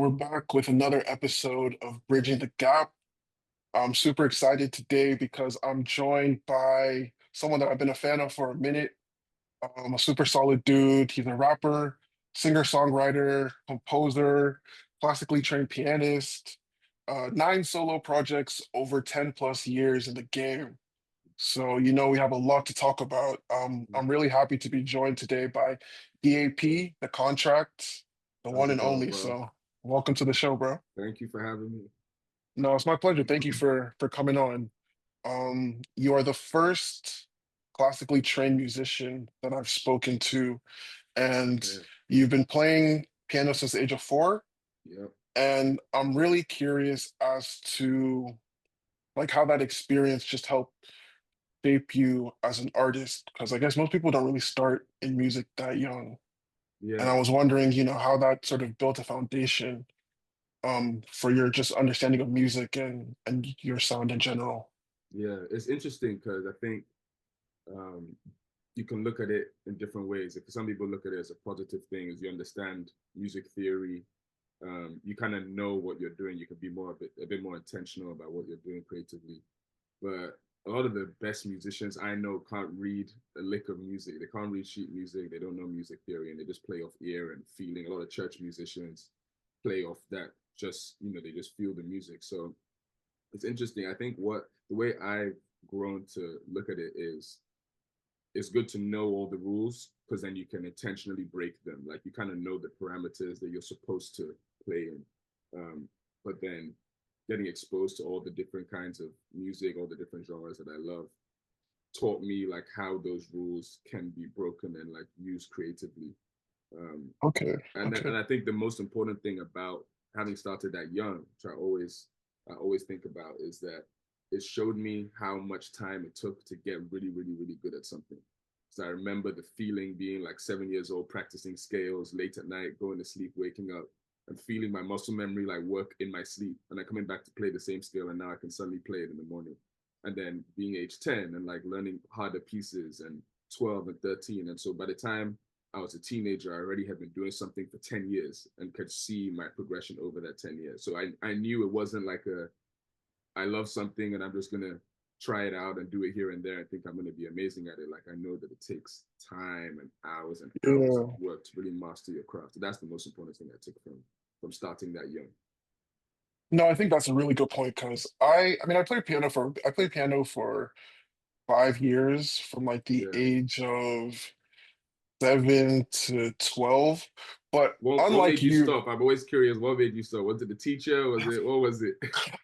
we're back with another episode of Bridging the Gap. I'm super excited today because I'm joined by someone that I've been a fan of for a minute. A super solid dude. He's a rapper, singer-songwriter, composer, classically trained pianist, 9 solo projects over 10 plus years in the game. So, we have a lot to talk about. I'm really happy to be joined today by DAP, The Contract, the How's one it and going, only. bro? So, welcome to the show, bro. Thank you for having me. No, it's my pleasure. Thank you for coming on. You are the first classically trained musician that I've spoken to, and Yeah, you've been playing piano since the age of 4. yeah, And I'm really curious as to like how that experience just helped shape you as an artist, because I guess most people don't really start in music that young. And yeah, I was wondering, how that sort of built a foundation for your just understanding of music and your sound in general. yeah. It's interesting because I think um, you can look at it in different ways. If some people look at it as a positive thing, as you understand music theory, you kind of know what you're doing. You can be a bit more intentional about what you're doing creatively. But a lot of the best musicians I know can't read a lick of music. They can't read sheet music. They don't know music theory, and they just play off ear and feeling. A lot of church musicians play off that. Just they just feel the music. So it's interesting. I think what the way I've grown to look at it is it's good to know all the rules because then you can intentionally break them. Like you kind of know the parameters that you're supposed to play in. But then getting exposed to all the different kinds of music, all the different genres that I love, taught me like how those rules can be broken and like used creatively. Um, Okay, and okay. I think the most important thing about having started that young, which I always think about, is that it showed me how much time it took to get really, really, really good at something. So I remember the feeling being like 7 years old, practicing scales late at night, going to sleep, waking up, and feeling my muscle memory like work in my sleep, and then coming back to play the same scale, and now I can suddenly play it in the morning. And then being age 10 and like learning harder pieces and 12 and 13. And so by the time I was a teenager, I already had been doing something for 10 years and could see my progression over that 10 years. So I knew it wasn't like I love something and I'm just going to try it out and do it here and there and think I'm going to be amazing at it. Like I know that it takes time and hours of Yeah. work to really master your craft. So that's the most important thing I took from starting that young. No, I think that's a really good point because I mean, I played piano for 5 years from like the Yeah. age of 7 to 12. But What unlike made you you, stop? I'm always curious. What made you stop? Was it the teacher? What was it?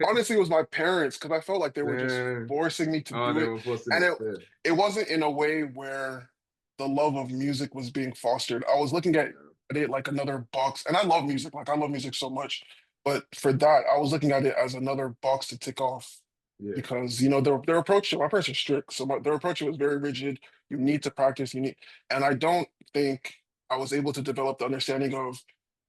honestly, it was my parents because I felt like they were just Man. forcing me to Oh, do they it. were forcing And it. it wasn't in a way where the love of music was being fostered. I was looking Yeah. at it like another box, and I love music, like I love music so much. But for that, I was looking at it as another box to tick off Yeah. because their approach to my parents are strict. So their approach was very rigid. You need to practice, and I don't think I was able to develop the understanding of,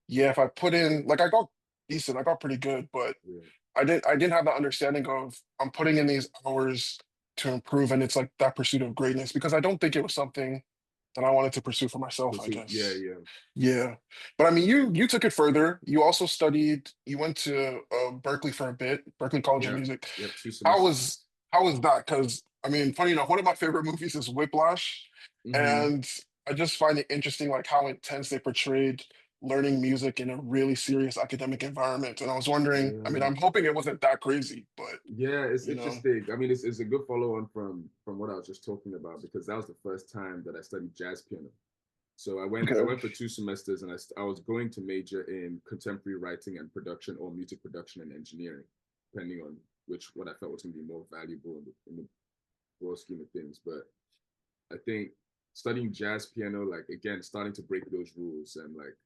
yeah, if I put in like I got decent, I got pretty good, but Yeah. I didn't have that understanding of I'm putting in these hours to improve, and it's like that pursuit of greatness because I don't think it was something that I wanted to pursue for myself, I Pursuit. Yeah. guess. Yeah. Yeah. But I mean, you took it further. You went to Berkeley for a bit, Berkeley College of Yeah. Music. Yep. Two How semesters. was how was that? Because I mean, funny enough, one of my favorite movies is Whiplash, Mm-hmm. and I just find it interesting like how intense they portrayed learning music in a really serious academic environment. And I was wondering, I mean, Yeah. I'm hoping it wasn't that crazy, but Yeah, it's you know, interesting. I mean, it's a good follow on from what I was just talking about because that was the first time that I studied jazz piano. So I went okay, for 2 semesters and I was going to major in contemporary writing and production or music production and engineering, depending on which what I felt was going to be more valuable in the broad scheme of things. But I think studying jazz piano, like again, starting to break those rules and like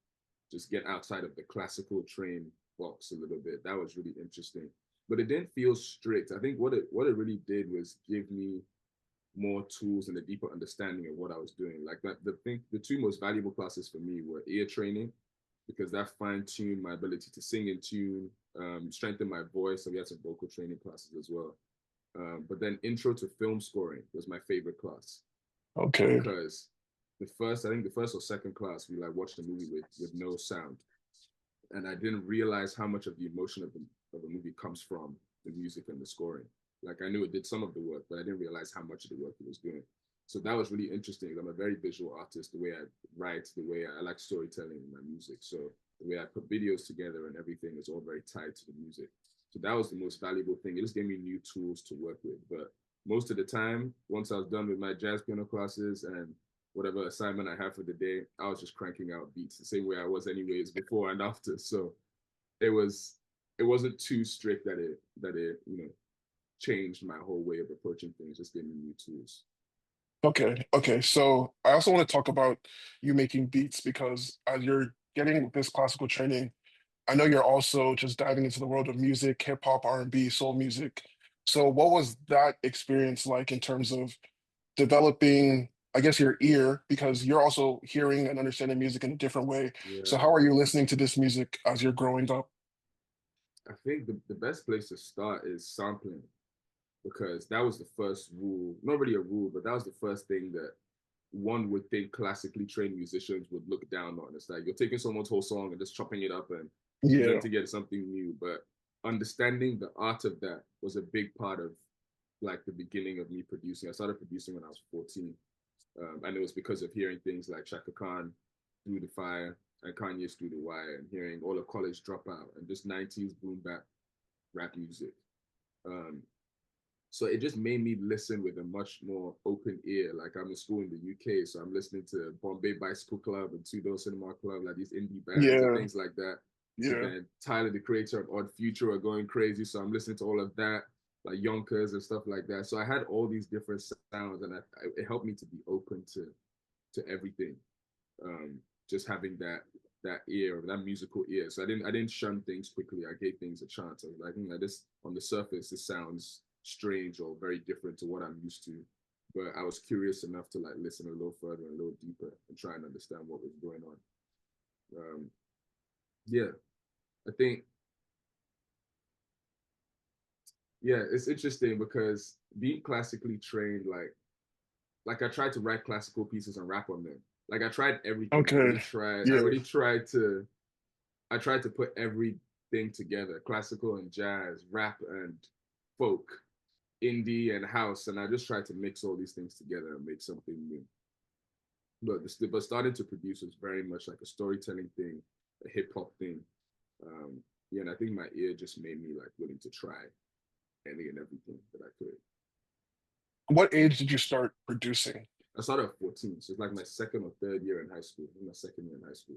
just get outside of the classical train box a little bit. That was really interesting. But it didn't feel strict. I think what it really did was give me more tools and a deeper understanding of what I was doing. Like that the two most valuable classes for me were ear training, because that fine-tuned my ability to sing in tune, strengthen my voice. So we had some vocal training classes as well. But then intro to film scoring was my favorite class okay, because I think the first or second class, we like watched a movie with no sound. and I didn't realize how much of the emotion of a movie comes from the music and the scoring. Like I knew it did some of the work, but I didn't realize how much of the work it was doing. So that was really interesting. I'm a very visual artist. The way I write, the way I like storytelling in my music. So the way I put videos together and everything is all very tied to the music. So that was the most valuable thing. It just gave me new tools to work with. But most of the time, once I was done with my jazz piano classes and whatever assignment I had for the day, I was just cranking out beats the same way I was anyways before and after. So it was it wasn't too strict that it changed my whole way of approaching things, just gave me new tools. Okay, okay. So I also want to talk about you making beats because as you're getting this classical training, I know you're also just diving into the world of music, hip hop, R&B, soul music. So what was that experience like in terms of developing, I guess, your ear, because you're also hearing and understanding music in a different way. So Yeah, how are you listening to this music as you're growing up? I think the best place to start is sampling because that was the first rule, not really a rule, but that was the first thing that one would think classically trained musicians would look down on. It's like you're taking someone's whole song and just chopping it up and presenting Yeah, to get something new. But understanding the art of that was a big part of like the beginning of me producing. I started producing when I was 14. And it was because of hearing things like Shaka Khan, Through the Fire, and Kanye's Through the Wire, and hearing all of College Dropout and just 90s boom bap rap music. Um, so it just made me listen with a much more open ear. Like I'm in school in the UK, so I'm listening to Bombay Bicycle Club and Two Door Cinema Club, like these indie bands and yeah, things like that. And yeah. then Tyler, the creator of Odd Future, are going crazy. So I'm listening to all of that, like Yonkers and stuff like that. So I had all these different sounds, and it helped me to be open to everything. Um, just having that ear, that musical ear. So I didn't shun things quickly. I gave things a chance. I was like, this on the surface, this sounds strange or very different to what I'm used to. But I was curious enough to like listen a little further and a little deeper and try and understand what was going on. Um, yeah, I think yeah, it's interesting because being classically trained, like I tried to write classical pieces and rap on them. Like I tried everything. Okay. I Yeah, really tried to put everything together, classical and jazz, rap and folk, indie and house, and I just tried to mix all these things together and make something new. But starting to produce was very much like a storytelling thing, a hip hop thing. Um, yeah, and I think my ear just made me like willing to try any and everything that I could. what age did you start producing? I started at 14, so it's like my second or third year in high school. My second year in high school,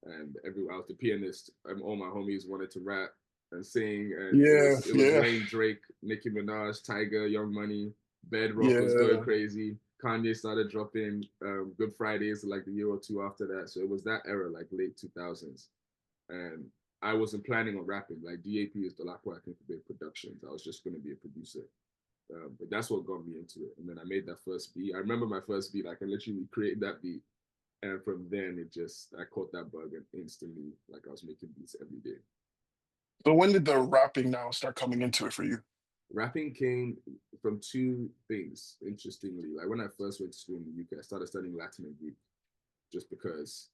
and I was the pianist. All my homies wanted to rap and sing, and it Yeah, was it was yeah, Wayne, Drake, Nicki Minaj, Tiger, Young Money, Bedrock was going yeah. crazy. Kanye started dropping Good Fridays like the year or two after that. So it was that era, like late 2000s. And I wasn't planning on rapping. Like DAP is the Lakwa Big Productions. I was just going to be a producer. But that's what got me into it. And then I made that first beat. I remember my first beat. I can literally create that beat. And from then, I caught that bug and instantly, like I was making beats every day. So when did the rapping now start coming into it for you? Rapping came from two things, interestingly. Like when I first went to school in the UK, I started studying Latin and Greek just because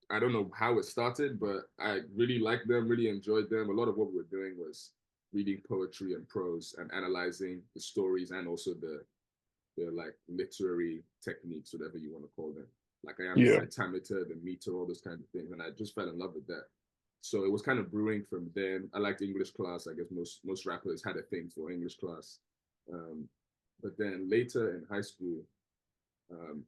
I don't know how it started, but I really liked them, really enjoyed them. A lot of what we were doing was reading poetry and prose and analyzing the stories and also the like literary techniques, whatever you want to call them. Like iambic Yeah, pentameter, the meter, all those kind of things. And I just fell in love with that. So it was kind of brewing from then. I liked English class. I guess most rappers had a thing for English class. Um, but then later in high school, um,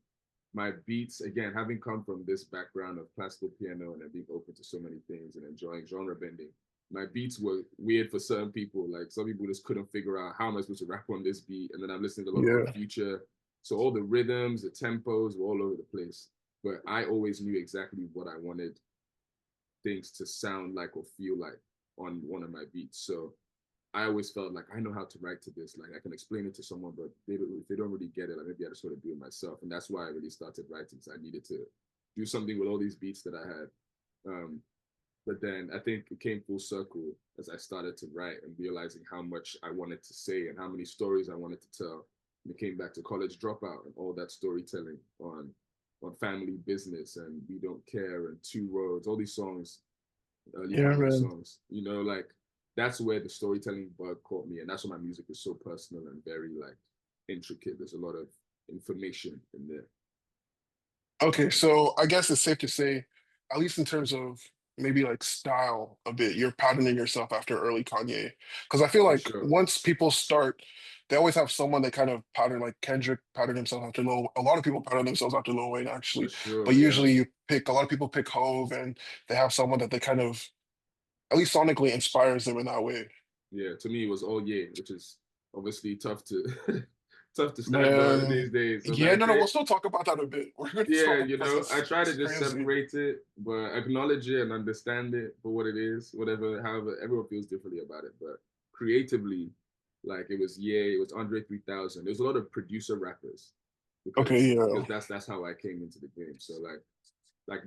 my beats, again, having come from this background of classical piano and then being open to so many things and enjoying genre bending, my beats were weird for certain people. Like some people just couldn't figure out how am I supposed to rap on this beat. And then I'm listening to a lot of Odd yeah. Future. So all the rhythms, the tempos were all over the place. But I always knew exactly what I wanted things to sound like or feel like on one of my beats. So I always felt like I know how to write to this. Like I can explain it to someone, but if they don't really get it, like maybe I just sort of do it myself. And that's why I really started writing. So I needed to do something with all these beats that I had. Um, but then I think it came full circle as I started to write and realizing how much I wanted to say and how many stories I wanted to tell. And it came back to College Dropout and all that storytelling on family business and We Don't Care and Two Roads, all these songs early Yeah, Kanye man. songs. You know, like that's where the storytelling bug caught me, and that's why my music is so personal and very like intricate. There's a lot of information in there. Okay, so I guess it's safe to say, at least in terms of maybe like style a bit, you're patterning yourself after early Kanye. Because I feel For like sure, once people start, they always have someone they kind of pattern, like Kendrick patterned himself after Lil. A lot of people pattern themselves after Lil Wayne, for actually. But sure, yeah. usually you pick, a lot of people pick Hove and they have someone that they kind of, at least sonically inspires them in that way. Yeah, to me it was all yeah, which is obviously tough to tough to stand on these Man, days. So yeah, like no, no, great, we'll still talk about that a bit. We're going to yeah, talk you because know, I try to it's just crazy. separate it, but acknowledge it and understand it for what it is, whatever, however, everyone feels differently about it. But creatively, like it was yeah, it was Andre 3000. There's a lot of producer rappers Okay, because yeah. that's how I came into the game. So like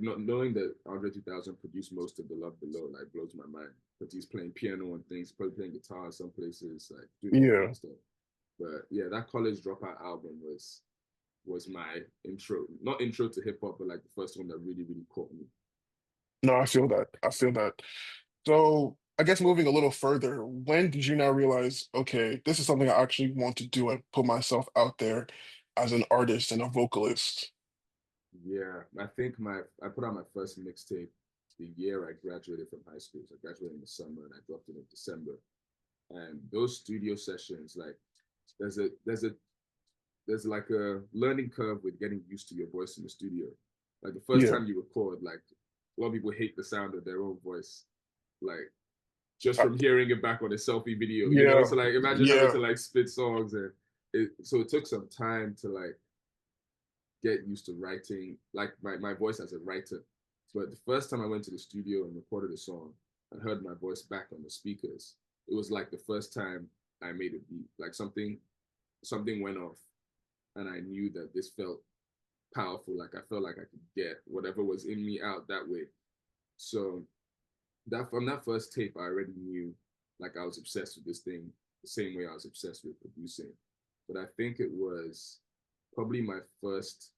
not knowing that Andre 3000 produced most of the Love Below like blows my mind because he's playing piano and things, probably playing guitar some places, like doing all kind Yeah. of stuff. But yeah, that College Dropout album was my intro, not intro to hip hop, but like the first one that really caught me. No, I feel that. I feel that. So I guess moving a little further, when did you now realize, okay, this is something I actually want to do and put myself out there as an artist and a vocalist? Yeah, I think I put out my first mixtape the year I graduated from high school. So I graduated in the summer and I dropped it in December. And those studio sessions, like there's a there's a there's like a learning curve with getting used to your voice in the studio. Like the first Yeah. time you record, like a lot of people hate the sound of their own voice, like just Uh, from hearing it back on a selfie video, you know. yeah. So like imagine having Yeah. to like spit songs and so it took some time to like get used to writing like my voice as a writer. But the first time I went to the studio and recorded a song and heard my voice back on the speakers, it was like the first time I made a beat. Like something went off and I knew that this felt powerful. Like I felt like I could get whatever was in me out that way. So that from that first tape, I already knew like I was obsessed with this thing the same way I was obsessed with producing. But I think it was probably my first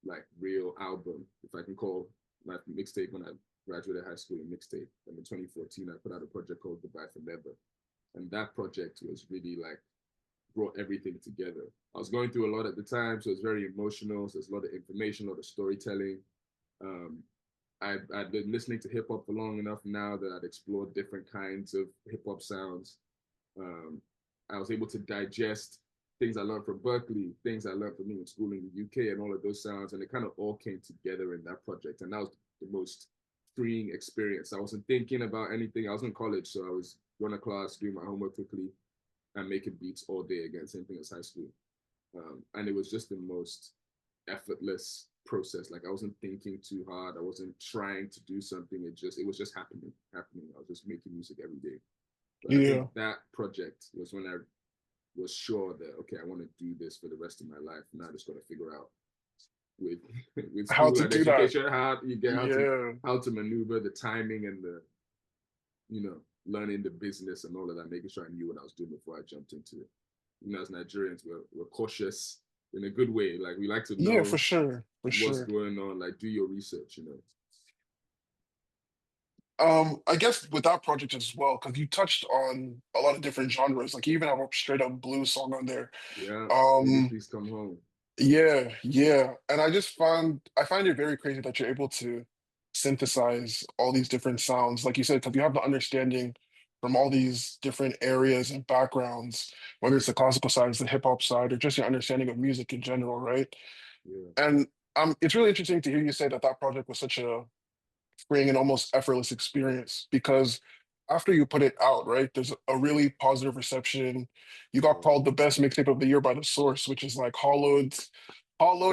like real album, if I can call my mixtape when I graduated high school a mixtape. And in 2014, I put out a project called Goodbye Forever. And that project was really like brought everything together. I was going through a lot at the time, so it's very emotional. So there's a lot of information, a lot of storytelling. Um, I'd been listening to hip hop for long enough now that I'd explored different kinds of hip hop sounds. Um, I was able to digest things I learned from Berkeley, things I learned from being in school in the UK, and all of those sounds, and it kind of all came together in that project. And that was the most freeing experience. I wasn't thinking about anything. I was in college, so I was going to class, doing my homework quickly, and making beats all day again, same thing as high school. And it was just the most effortless process. Like I wasn't thinking too hard. I wasn't trying to do something. It was just happening. I was just making music every day. But I think Yeah. that project was when I was sure that okay, I want to do this for the rest of my life. Now I just got to figure out with with How school to and do that? education how you get Yeah. how to maneuver the timing and the learning the business and all of that, making sure I knew what I was doing before I jumped into it. You know, as Nigerians, we're cautious in a good way. Like we like to Yeah, for know sure. For what's sure. going on. Like do your research. You know. I guess with that project as well, because you touched on a lot of different genres. Like you even have a straight up blues song on there. Yeah, baby, Um, please come home. yeah, yeah. And I find it very crazy that you're able to synthesize all these different sounds. Like you said, because you have the understanding from all these different areas and backgrounds, whether it's the classical side, it's the hip hop side, or just your understanding of music in general, right? Yeah, And it's really interesting to hear you say that that project was such a freeing and almost effortless experience because after you put it out, right, there's a really positive reception. You got yeah. called the best mixtape of the year by The Source, which is like hollowed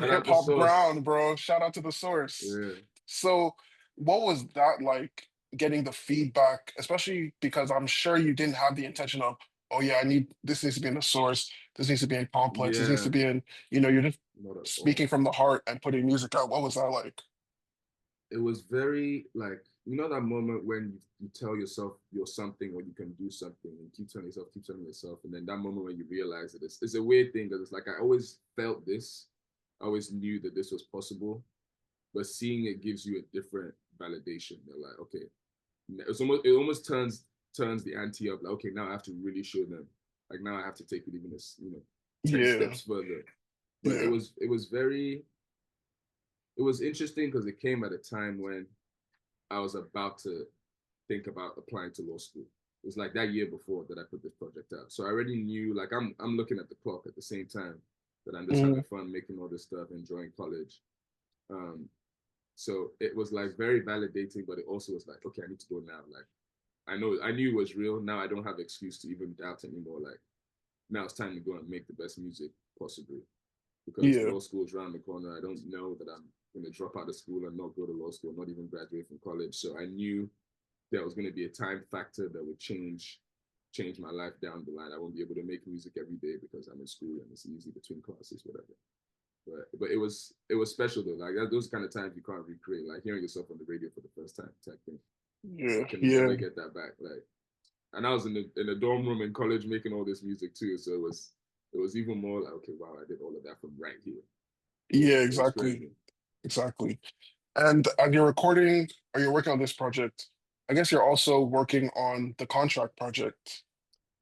Shout out hip the hop source. ground, bro. Shout out to The Source. Yeah, So, what was that like getting the feedback, especially because I'm sure you didn't have the intention of, oh yeah, I need this needs to be in The Source, this needs to be in Complex, this needs to yeah. be in, you're just Not at speaking all. from the heart and putting music out. What was that like? It was very like that moment when you tell yourself you're something or you can do something and keep telling yourself, and then that moment when you realize that it's a weird thing because it's like I always felt this, I always knew that this was possible, but seeing it gives you a different validation. They're like, okay, it almost turns the ante up, like, okay, now I have to really show them, like, now I have to take it even as, 10 Yeah. steps further. But it Yeah. was it was very it was interesting because it came at a time when I was about to think about applying to law school. It was like that year before that I put this project out. So I already knew, like, I'm looking at the clock at the same time that I'm just having Mhm. fun making all this stuff, enjoying college. Um, so it was like very validating, but it also was like, okay, I need to go now. Like, I knew it was real. Now I don't have an excuse to even doubt anymore. Like, now it's time to go and make the best music possible, because Yeah. law school is around the corner. I don't know that I'm going to drop out of school and not go to law school, not even graduate from college. So I knew there was going to be a time factor that would change my life down the line. I won't be able to make music every day because I'm in school and it's easy between classes, whatever. But it was special though. Like those kind of times you can't recreate. Like hearing yourself on the radio for the first time type thing. Yeah. You can Yeah. never get that back. Like, and I was in the dorm room in college making all this music too. So it was even more like, okay, wow, I did all of that from right here. It Yeah, was it was exactly. crazy. Exactly. And you're recording or you're working on this project, I guess you're also working on the contract project.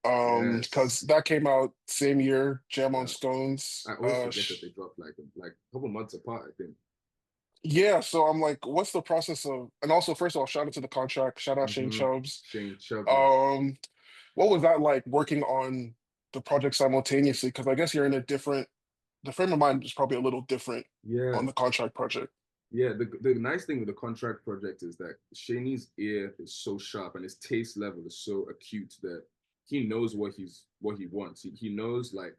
Because Yes. that came out same year, Jam on Yeah. Stones. I always forget that they dropped like a couple months apart, I think. Yeah, so I'm like, what's the process of, and also first of all, shout out to the contract, shout out Shane Mm-hmm. Chubbs. Shane Chubby. Um, what was that like working on the project simultaneously? Because I guess you're in a different, the frame of mind is probably a little different Yeah. on the contract project. Yeah. The nice thing with the contract project is that Shane's ear is so sharp and his taste level is so acute that he knows what he wants. He knows like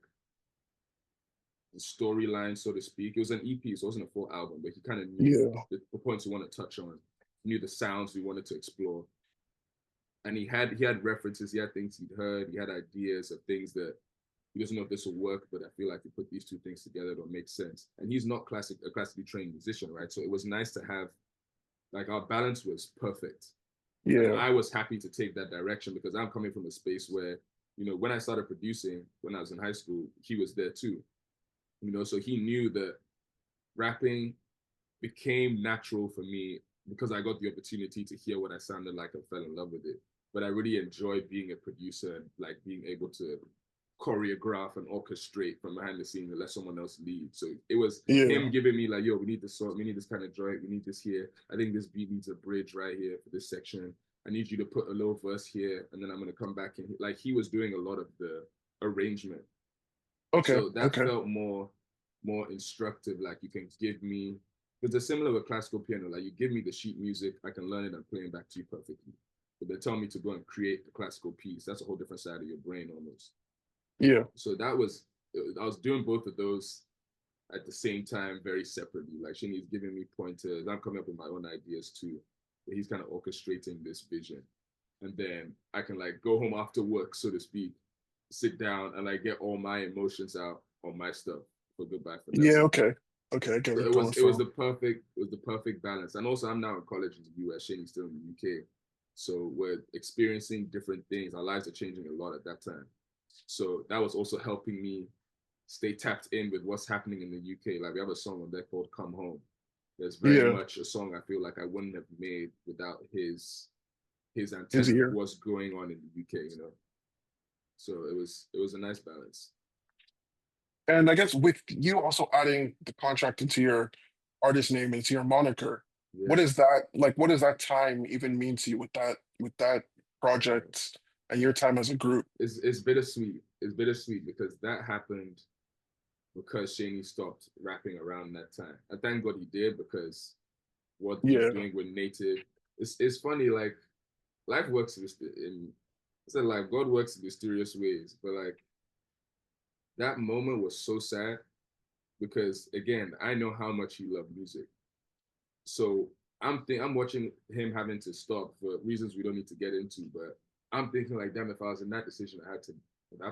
the storyline, so to speak. It was an EP, so it wasn't a full album, but he kind of knew Yeah, the points we want to touch on, knew the sounds we wanted to explore. And he had references, he had things he'd heard, he had ideas of things that he doesn't know if this will work, but I feel like we put these two things together, it'll make sense. And he's not a classically trained musician, right? So it was nice to have, like, our balance was perfect. And yeah, I was happy to take that direction because I'm coming from a space where, when I started producing when I was in high school, he was there too. So he knew that rapping became natural for me because I got the opportunity to hear what I sounded like and fell in love with it. But I really enjoyed being a producer and like being able to choreograph and orchestrate from behind the scenes and let someone else lead. So it was yeah, him giving me like, yo, we need this song, we need this kind of joint, we need this here. I think this beat needs a bridge right here for this section. I need you to put a little verse here, and then I'm gonna come back and like he was doing a lot of the arrangement. okay, So that okay, felt more instructive. Like you can give me, because they're similar with classical piano. Like you give me the sheet music, I can learn it and play it back to you perfectly. But they tell me to go and create the classical piece. That's a whole different side of your brain almost. yeah, So I was doing both of those at the same time, very separately. Like Shinny's giving me pointers. I'm coming up with my own ideas too. But he's kind of orchestrating this vision. And then I can like go home after work, so to speak, sit down and like get all my emotions out on my stuff for Goodbye yeah, Vanessa. okay, okay, I get So where you're it coming was it was from. the perfect balance. And also I'm now in college in the US, Shane's still in the UK. So we're experiencing different things. Our lives are changing a lot at that time. So that was also helping me stay tapped in with what's happening in the UK. Like we have a song on there called Come Home. There's very Yeah, much a song I feel like I wouldn't have made without his his antenna of ear. what's going on in the UK. So it was a nice balance. And I guess with you also adding the contract into your artist name, into your moniker, what Yeah. is that like? What does that time even mean to you with that project and your time as a group? It's bittersweet. It's bittersweet because that happened because Shaney stopped rapping around that time. I thank God he did because what he's Yeah, doing with Native, it's funny. Like life works in I said like God works in mysterious ways, but like that moment was so sad because again I know how much he loved music. So I'm watching him having to stop for reasons we don't need to get into, but I'm thinking like, damn, if I was in that decision, I had to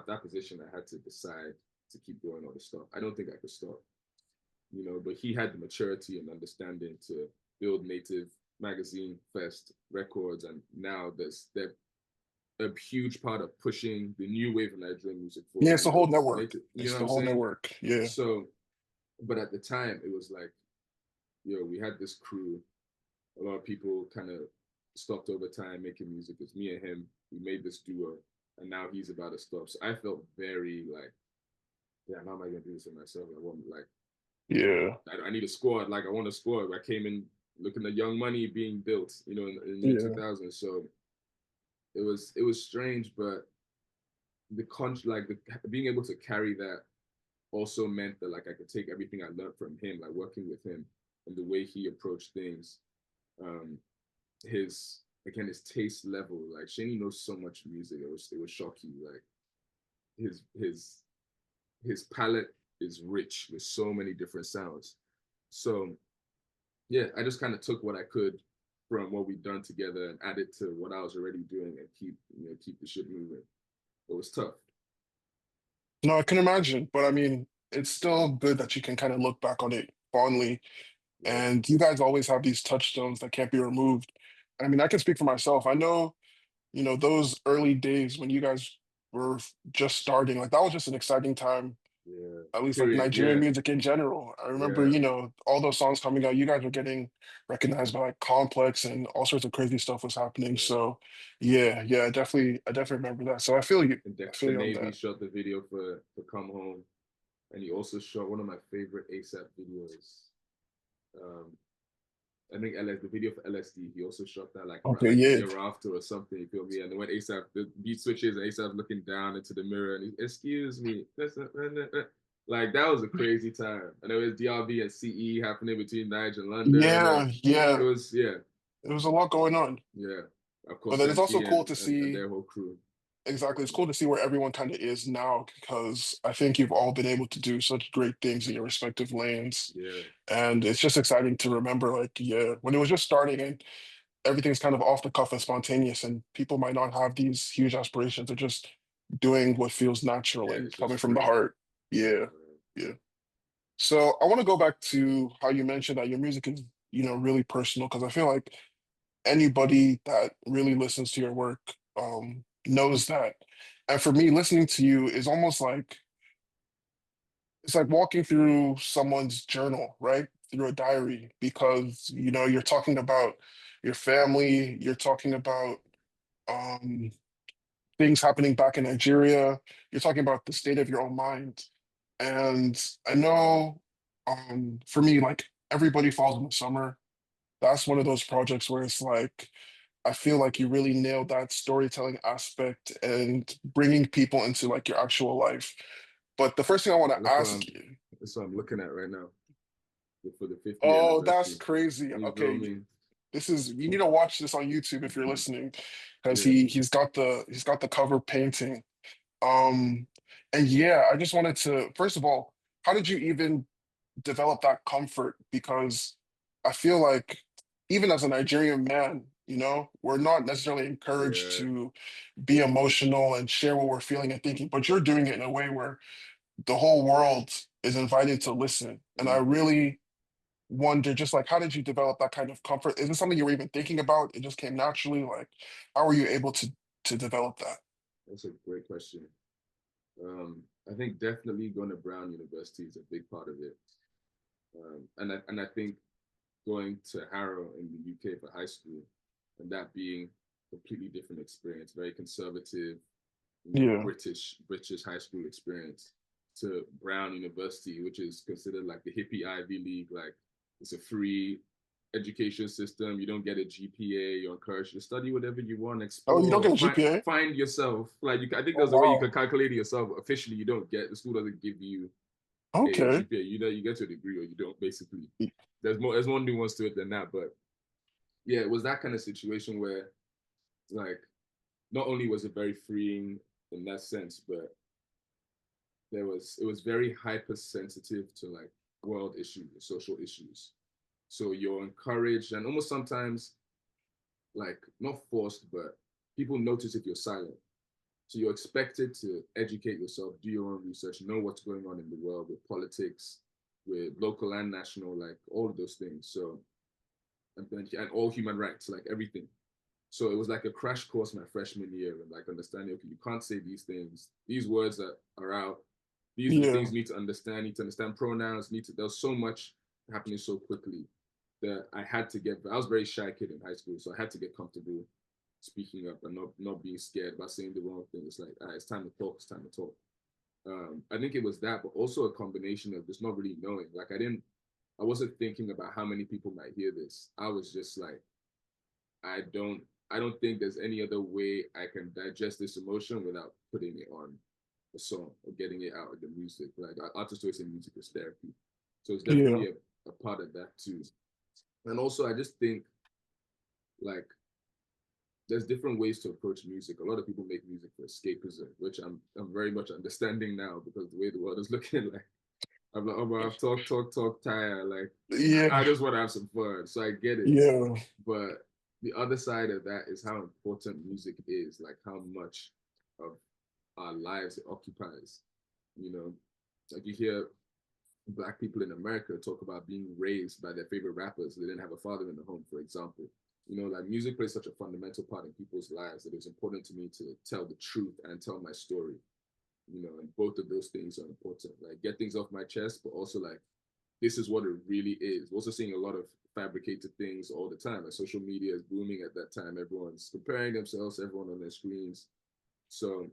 that position, I had to decide to keep doing all this stuff. I don't think I could stop, but he had the maturity and understanding to build Native Magazine, Fest, Records, and now they're a huge part of pushing the new wave of Nigerian music yeah, forward it's the whole because network. Native, you know It's what the I'm whole saying? network. Yeah, So, but at the time, it was like, we had this crew, a lot of people kind of stopped over time making music. It's me and him. We made this duo, and now he's about to stop. So I felt very like, yeah, how am I gonna do this in myself? I want like, Yeah. I need a squad. Like I want a squad. I came in looking at Young Money being built, in mid two Yeah. thousands. So it was strange, but being able to carry that also meant that like I could take everything I learned from him, like working with him and the way he approached things, um, his taste level. Like Shaney knows so much music. It would shock you. Like his his his palette is rich with so many different sounds. So yeah, I just kind of took what I could from what we'd done together and added to what I was already doing and keep the shit moving. It was tough. No, I can imagine, but I mean, it's still good that you can kind of look back on it fondly. Yeah, And you guys always have these touchstones that can't be removed. I mean, I can speak for myself. I know, those early days when you guys were just starting, like that was just an exciting time, yeah. at least like Period. Nigerian Yeah, music in general. I remember, yeah, all those songs coming out, you guys were getting recognized by like Complex and all sorts of crazy stuff was happening. yeah. So yeah, I definitely remember that. So I feel you. And I feel Dexter you on Navy that. shot the video for Come Home, and he also shot one of my favorite ASAP videos. Um, I think the video for LSD. He also shot that Okay, like a yeah. year after or something. You feel me? And then when ASAP the beat switches and ASAP looking down into the mirror and he, excuse me, like that was a crazy time. And there was DRB and CE happening between Niger and London, and Yeah, it yeah. was yeah, There was a lot going on. yeah. Of But course, then it's also Shanti cool and, to and see. their whole crew. Exactly. It's cool to see where everyone kind of is now because I think you've all been able to do such great things in your respective lanes. Yeah, And it's just exciting to remember, like, yeah, when it was just starting and everything's kind of off the cuff and spontaneous, and people might not have these huge aspirations. They're just doing what feels natural yeah. and It's coming just from the free. heart. Yeah, yeah. So I want to go back to how you mentioned that your music is, really personal because I feel like anybody that really listens to your work knows that. And for me, listening to you is almost like it's like walking through someone's journal, right? Through a diary, because you're talking about your family, you're talking about um, things happening back in Nigeria, you're talking about the state of your own mind. And I know for me, like Everybody Falls in the Summer, that's one of those projects where it's like I feel like you really nailed that storytelling aspect and bringing people into like your actual life. But the first thing I want to That's what ask I'm. you, That's what I'm looking at right now for the 50th oh, that's anniversary. crazy. You feel Okay, me? you need to watch this on YouTube if you're listening, because Yeah. he's got the cover painting. Um, and yeah, I just wanted to first of all, how did you even develop that comfort? Because I feel like even as a Nigerian man, we're not necessarily encouraged Yeah. to be emotional and share what we're feeling and thinking, but you're doing it in a way where the whole world is invited to listen. And I Mm. really wonder, just like, how did you develop that kind of comfort? Is it something you were even thinking about? It just came naturally. Like, how were you able to develop that? That's a great question. I think definitely going to Brown University is a big part of it. And I think going to Harrow in the UK for high school and that being a completely different experience, very conservative, Yeah. British high school experience to Brown University, which is considered like the hippie Ivy League. Like it's a free education system. You don't get a GPA. You're encouraged to study whatever you want, Oh, you don't explore, get a find GPA? find yourself. Like I think Oh, there's a way you can wow. calculate it yourself. Officially, you don't get the school doesn't give you a Okay. GPA. You get to a degree or you don't. Basically, there's more nuance to it than that. But yeah, it was that kind of situation where like not only was it very freeing in that sense, but it was very hypersensitive to like world issues, social issues. So you're encouraged and almost sometimes like not forced, but people notice if you're silent. So you're expected to educate yourself, do your own research, know what's going on in the world with politics, with local and national, like all of those things. So and all human rights, like everything. So it was like a crash course my freshman year and like understanding, okay, you can't say these things. These words that are out, these are the things Yeah. you need to understand pronouns, there's so much happening so quickly that I had to get. I was a very shy kid in high school, so I had to get comfortable speaking up and not being scared about saying the wrong thing. It's like, it's time to talk. It's time to talk. I think it was that, but also a combination of just not really knowing. Like I wasn't thinking about how many people might hear this. I was just like, I don't, I don't think there's any other way I can digest this emotion without putting it on a song or getting it out of the music. Like artists always say music is therapy, so it's Yeah. definitely a part of that too. And also, I just think like there's different ways to approach music. A lot of people make music for escapism, which I'm very much understanding now because the way the world is looking, like I'm like, oh, man, I've talk, tired. Like I Yeah. just want to have some fun. So I get it. Yeah. But the other side of that is how important music is, like how much of our lives it occupies. You know, like you hear Black people in America talk about being raised by their favorite rappers. They didn't have a father in the home, for example. You know, like music plays such a fundamental part in people's lives that it's important to me to tell the truth and tell my story. You know, and both of those things are important. Like get things off my chest, but also like this is what it really is. We're also seeing a lot of fabricated things all the time. Like social media is booming at that time. Everyone's comparing themselves, everyone on their screens. So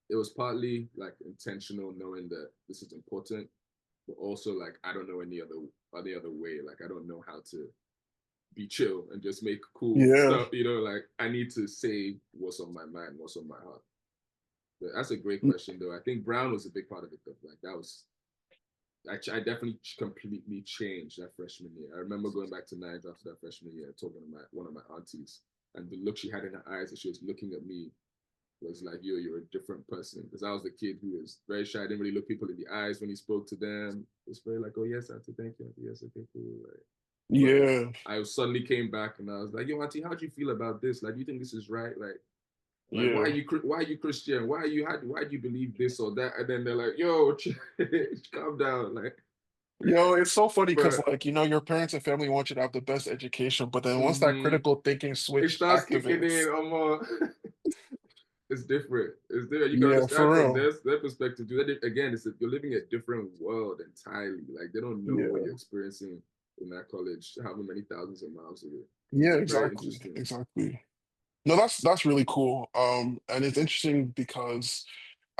it was partly like intentional, knowing that this is important, but also like I don't know any other way. Like I don't know how to be chill and just make cool Yeah. stuff. You know, like I need to say what's on my mind, what's on my heart. But that's a great question, though. I think Brown was a big part of it, though. Like that was I definitely completely changed that freshman year. I remember going back to Niger after that freshman year, talking to one of my aunties, and the look she had in her eyes as she was looking at me was like, "Yo, you're a different person." Because I was the kid who was very shy, didn't really look people in the eyes when he spoke to them. It was very like, "Oh yes, auntie, thank you, auntie. Yes, okay, cool." Like, but Yeah. I suddenly came back and I was like, "Yo, auntie, how do you feel about this? Like, do you think this is right? Like Yeah. why are you Christian? Why do you believe this or that?" And then they're like, "Yo, calm down." Like, It's so funny because, but like, your parents and family want you to have the best education, but then once that mm-hmm, critical thinking it switch starts kicking activates, in. It's different. It's there. You can yeah, understand for from real. their perspective too. Again, you're living a different world entirely. Like they don't know what Yeah. you're experiencing in that college, however many thousands of miles away. Yeah, It's very exactly. interesting. Exactly. No, that's really cool. And it's interesting because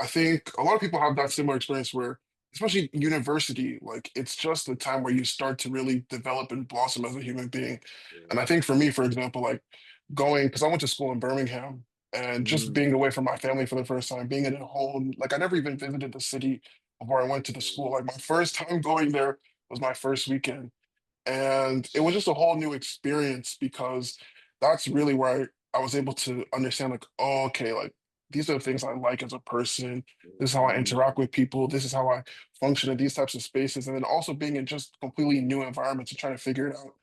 I think a lot of people have that similar experience where, especially university, like it's just the time where you start to really develop and blossom as a human being. Yeah. And I think for me, for example, like going, because I went to school in Birmingham and just Mm, being away from my family for the first time, being in a home, like I never even visited the city before I went to the school. Like my first time going there was my first weekend. And it was just a whole new experience because that's really where I was able to understand, like, oh, okay, like these are the things I like as a person. This is how I interact mm, with people. This is how I function in these types of spaces. And then also being in just completely new environments and trying to figure it out.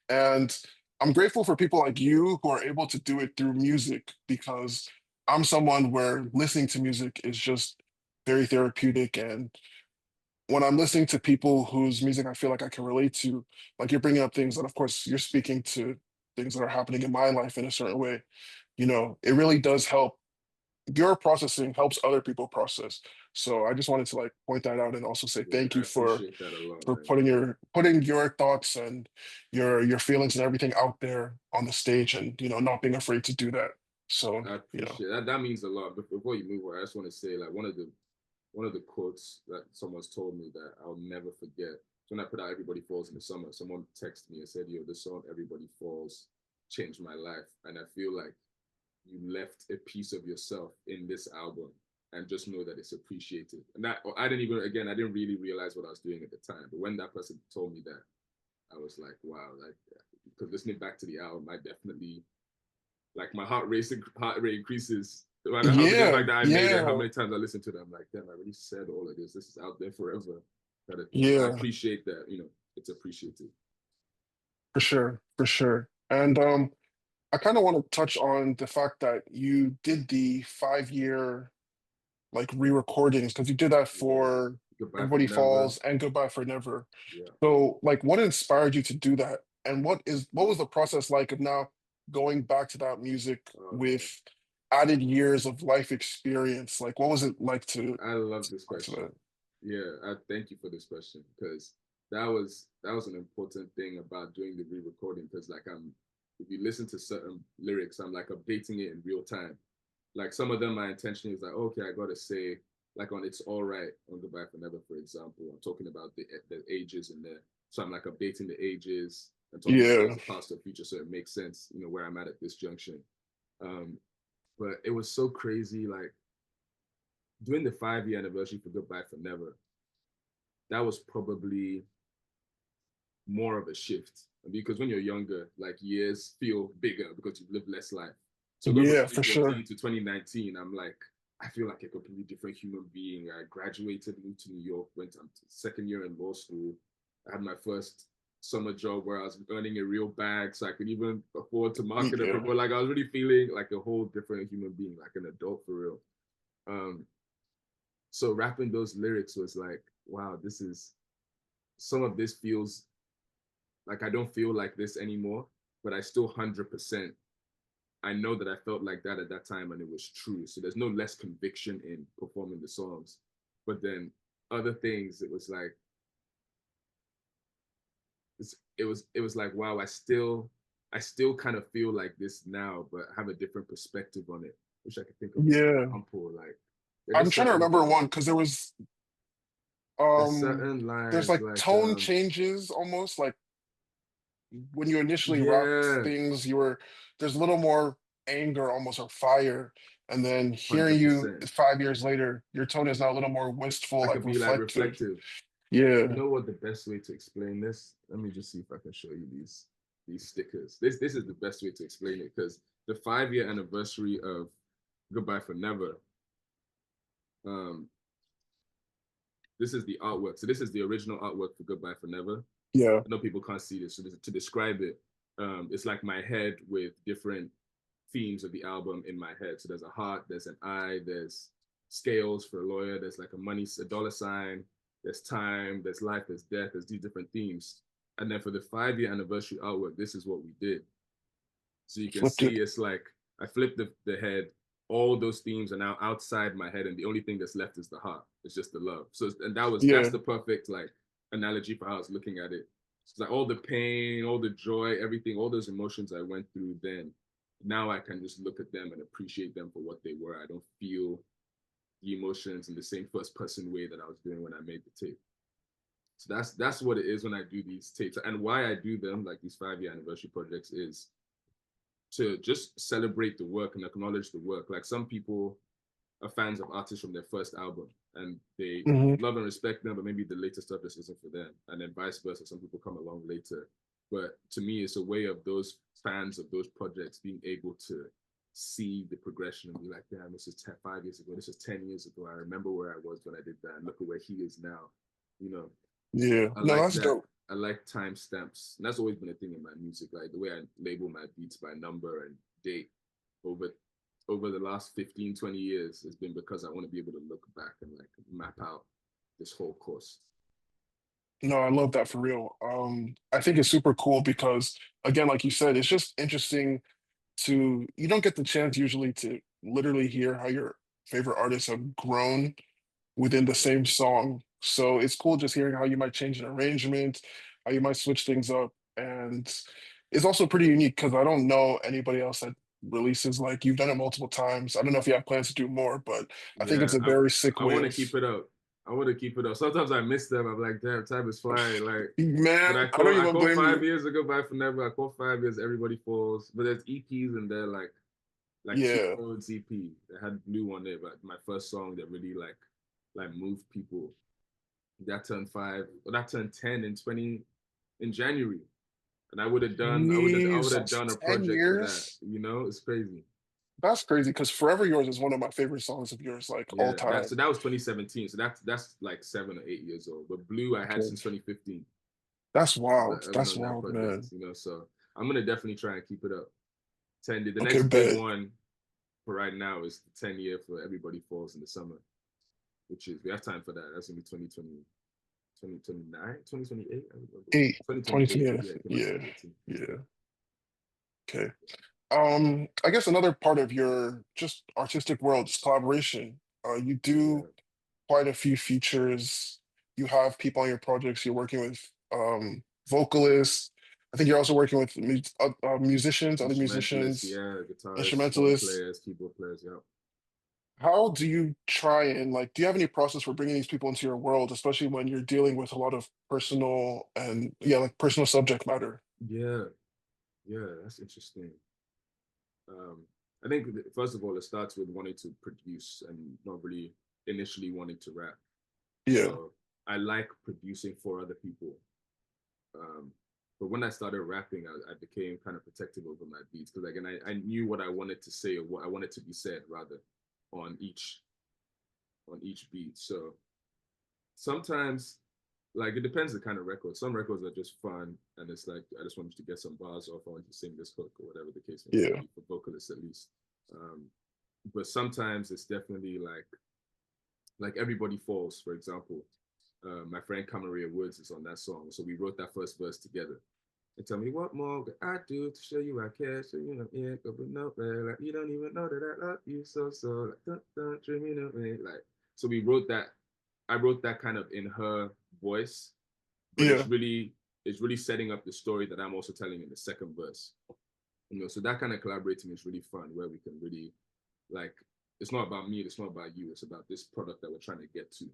And I'm grateful for people like you who are able to do it through music because I'm someone where listening to music is just very therapeutic. And when I'm listening to people whose music I feel like I can relate to, like you're bringing up things that, of course, you're speaking to things that are happening in my life in a certain way. It really does help. Your processing helps other people process. So I just wanted to like point that out and also say yeah, thank I you appreciate that a lot, for man. putting your thoughts and your feelings and everything out there on the stage and not being afraid to do that. So, I appreciate that. That means a lot. But before you move on, I just want to say like one of the quotes that someone's told me that I'll never forget. So when I put out "Everybody Falls in the Summer," someone texted me and said, "Yo, the song 'Everybody Falls' changed my life," and I feel like you left a piece of yourself in this album, and just know that it's appreciated. And that I didn't really realize what I was doing at the time, but when that person told me that, I was like, wow, like because listening back to the album, I definitely like my heart rate increases no matter how many the yeah, fact that I made it, how yeah, many times I listened to them. I'm like, damn, I really said all of this. This is out there forever, kind of thing. So I yeah, appreciate that. It's appreciated. for sure, for sure. And I kind of want to touch on the fact that you did the 5 year like re-recordings because you did that Yeah. for Goodbye for Everybody never. Falls and Goodbye for Never. Yeah. So like what inspired you to do that? And what was the process like of now going back to that music Oh man, with added years of life experience? Like what was it like to I love to this go back to question. that? Yeah, I thank you for this question because that was an important thing about doing the re-recording, because like if you listen to certain lyrics, I'm like updating it in real time. Like some of them, my intention is like, okay, I gotta say, like on "It's All Right" on "Goodbye for Never," for example, I'm talking about the ages in there, so I'm like updating the ages and talking about Yeah. there's a past or future, so it makes sense, where I'm at this junction. Um, but it was so crazy, like doing the 5 year anniversary for "Goodbye for Never." That was probably more of a shift, because when you're younger, like years feel bigger because you've lived less life. So going from Yeah, for 2014 sure. to 2019, I'm like, I feel like a completely different human being. I graduated, moved to New York, went to second year in law school. I had my first summer job where I was earning a real bag so I could even afford to market and Yeah. promote. Like I was really feeling like a whole different human being, like an adult for real. Um, so rapping those lyrics was like, wow, this is some of this feels like I don't feel like this anymore, but I still 100%. I know that I felt like that at that time and it was true. So there's no less conviction in performing the songs. But then other things, it was like, it was like, wow, I still kind of feel like this now, but have a different perspective on it. Wish I could think of an Yeah. example. Like there are I'm just trying to certain remember one because there's um certain there's lines like like tone changes almost like when you initially rapped yeah, things, there's a little more anger almost or fire. And then hearing you 100%. 5 years later, your tone is now a little more wistful, I like could be like reflective. reflective. You Yeah. know what the best way to explain this? Let me just see if I can show you these stickers. This is the best way to explain it, because the 5 year anniversary of Goodbye for Never. Um, this is the artwork. So this is the original artwork for Goodbye for Never. Yeah. I know people can't see this, so to describe it, it's like my head with different themes of the album in my head. So there's a heart, there's an eye, there's scales for a lawyer, there's like a dollar sign, there's time, there's life, there's death, there's these different themes. And then for the 5 year anniversary artwork, this is what we did. So you can Flipped see it. it's like I flipped the head. All those themes are now outside my head, and the only thing that's left is the heart. It's just the love. So and that's Yeah. the perfect like analogy for how I was looking at it. It's like all the pain, all the joy, everything, all those emotions I went through then. Now I can just look at them and appreciate them for what they were. I don't feel the emotions in the same first person way that I was doing when I made the tape. So that's what it is when I do these tapes. And why I do them, like these 5 year anniversary projects, is to just celebrate the work and acknowledge the work. Like some people are fans of artists from their first album and they Hmm. love and respect them, but maybe the later stuff just isn't for them. And then vice versa, some people come along later. But to me, it's a way of those fans of those projects being able to see the progression and be like, damn, this is 5 years ago, this is 10 years ago. I remember where I was when I did that. And look at where he is now. You know, Yeah. I No, like that's that. dope. I like timestamps. And that's always been a thing in my music. Like the way I label my beats by number and date over over the last 15, 20 years has been because I want to be able to look back and like map out this whole course. No, I love that for real. I think it's super cool because again, like you said, it's just interesting you don't get the chance usually to literally hear how your favorite artists have grown within the same song. So it's cool just hearing how you might change an arrangement, how you might switch things up. And it's also pretty unique because I don't know anybody else that releases like you've done it multiple times. I don't know if you have plans to do more, but I think it's Yeah, a very sick I way want to of keep it up. I want to keep it up. Sometimes I miss them. I'm like, damn, time is flying. Like, but man, I I don't caught I even caught blame 5 you. years ago by Forever. I caught 5 years. Everybody falls. But there's EPs and they're like two Yeah. roads EP that had Blue on it. But my first song that really like moved people. That turned 5. Or that turned 10 in January. And I would have Jesus, done a 10 project for that. years? It's crazy. That's crazy because Forever Yours is one of my favorite songs of yours, like all Yeah, time. that was 2017. So that's like 7 or 8 years old. But Blue I had Okay. since 2015. That's wild. I've been That's on that wild, project, man. So I'm gonna definitely try and keep it up. 10. The Okay, next big bet. one for right now is the 10 year for Everybody Falls in the Summer, which is we have time for that. That's gonna be 2020, 2029, 2028. I remember. 2020, 2028. yeah, Yeah, it came out yeah, 2018. yeah. Okay. I guess another part of your just artistic world is collaboration. You do Yeah, quite a few features. You have people on your projects you're working with vocalists. I think you're also working with musicians, other Instrumentalists, musicians, yeah, guitarists, drum instrumentalists. players, keyboard players, yeah. How do you try and like, do you have any process for bringing these people into your world, especially when you're dealing with a lot of personal and yeah, like personal subject matter? Yeah, yeah, that's interesting. Um, I think first of all, it starts with wanting to produce and not really initially wanting to rap. Yeah, So I like producing for other people. Um, but when I started rapping, I became kind of protective over my beats because again, I knew what I wanted to say or what I wanted to be said rather on each beat. So sometimes like it depends the kind of record. Some records are just fun and it's like I just want you to get some bars off, I want you to sing this hook or whatever the case may yeah, be for vocalists at least. Um, but sometimes it's definitely like Everybody Falls, for example. My friend Camaria Woods is on that song. So we wrote that first verse together. And tell me what more could I do to show you I care, show you yeah, go but no, like you don't even know that I love you so like don't dream me no way. Like so we wrote that I wrote that kind of in her voice, but yeah. it's really setting up the story that I'm also telling in the second verse. So that kind of collaborating is really fun where we can really like it's not about me, it's not about you, it's about this product that we're trying to get to.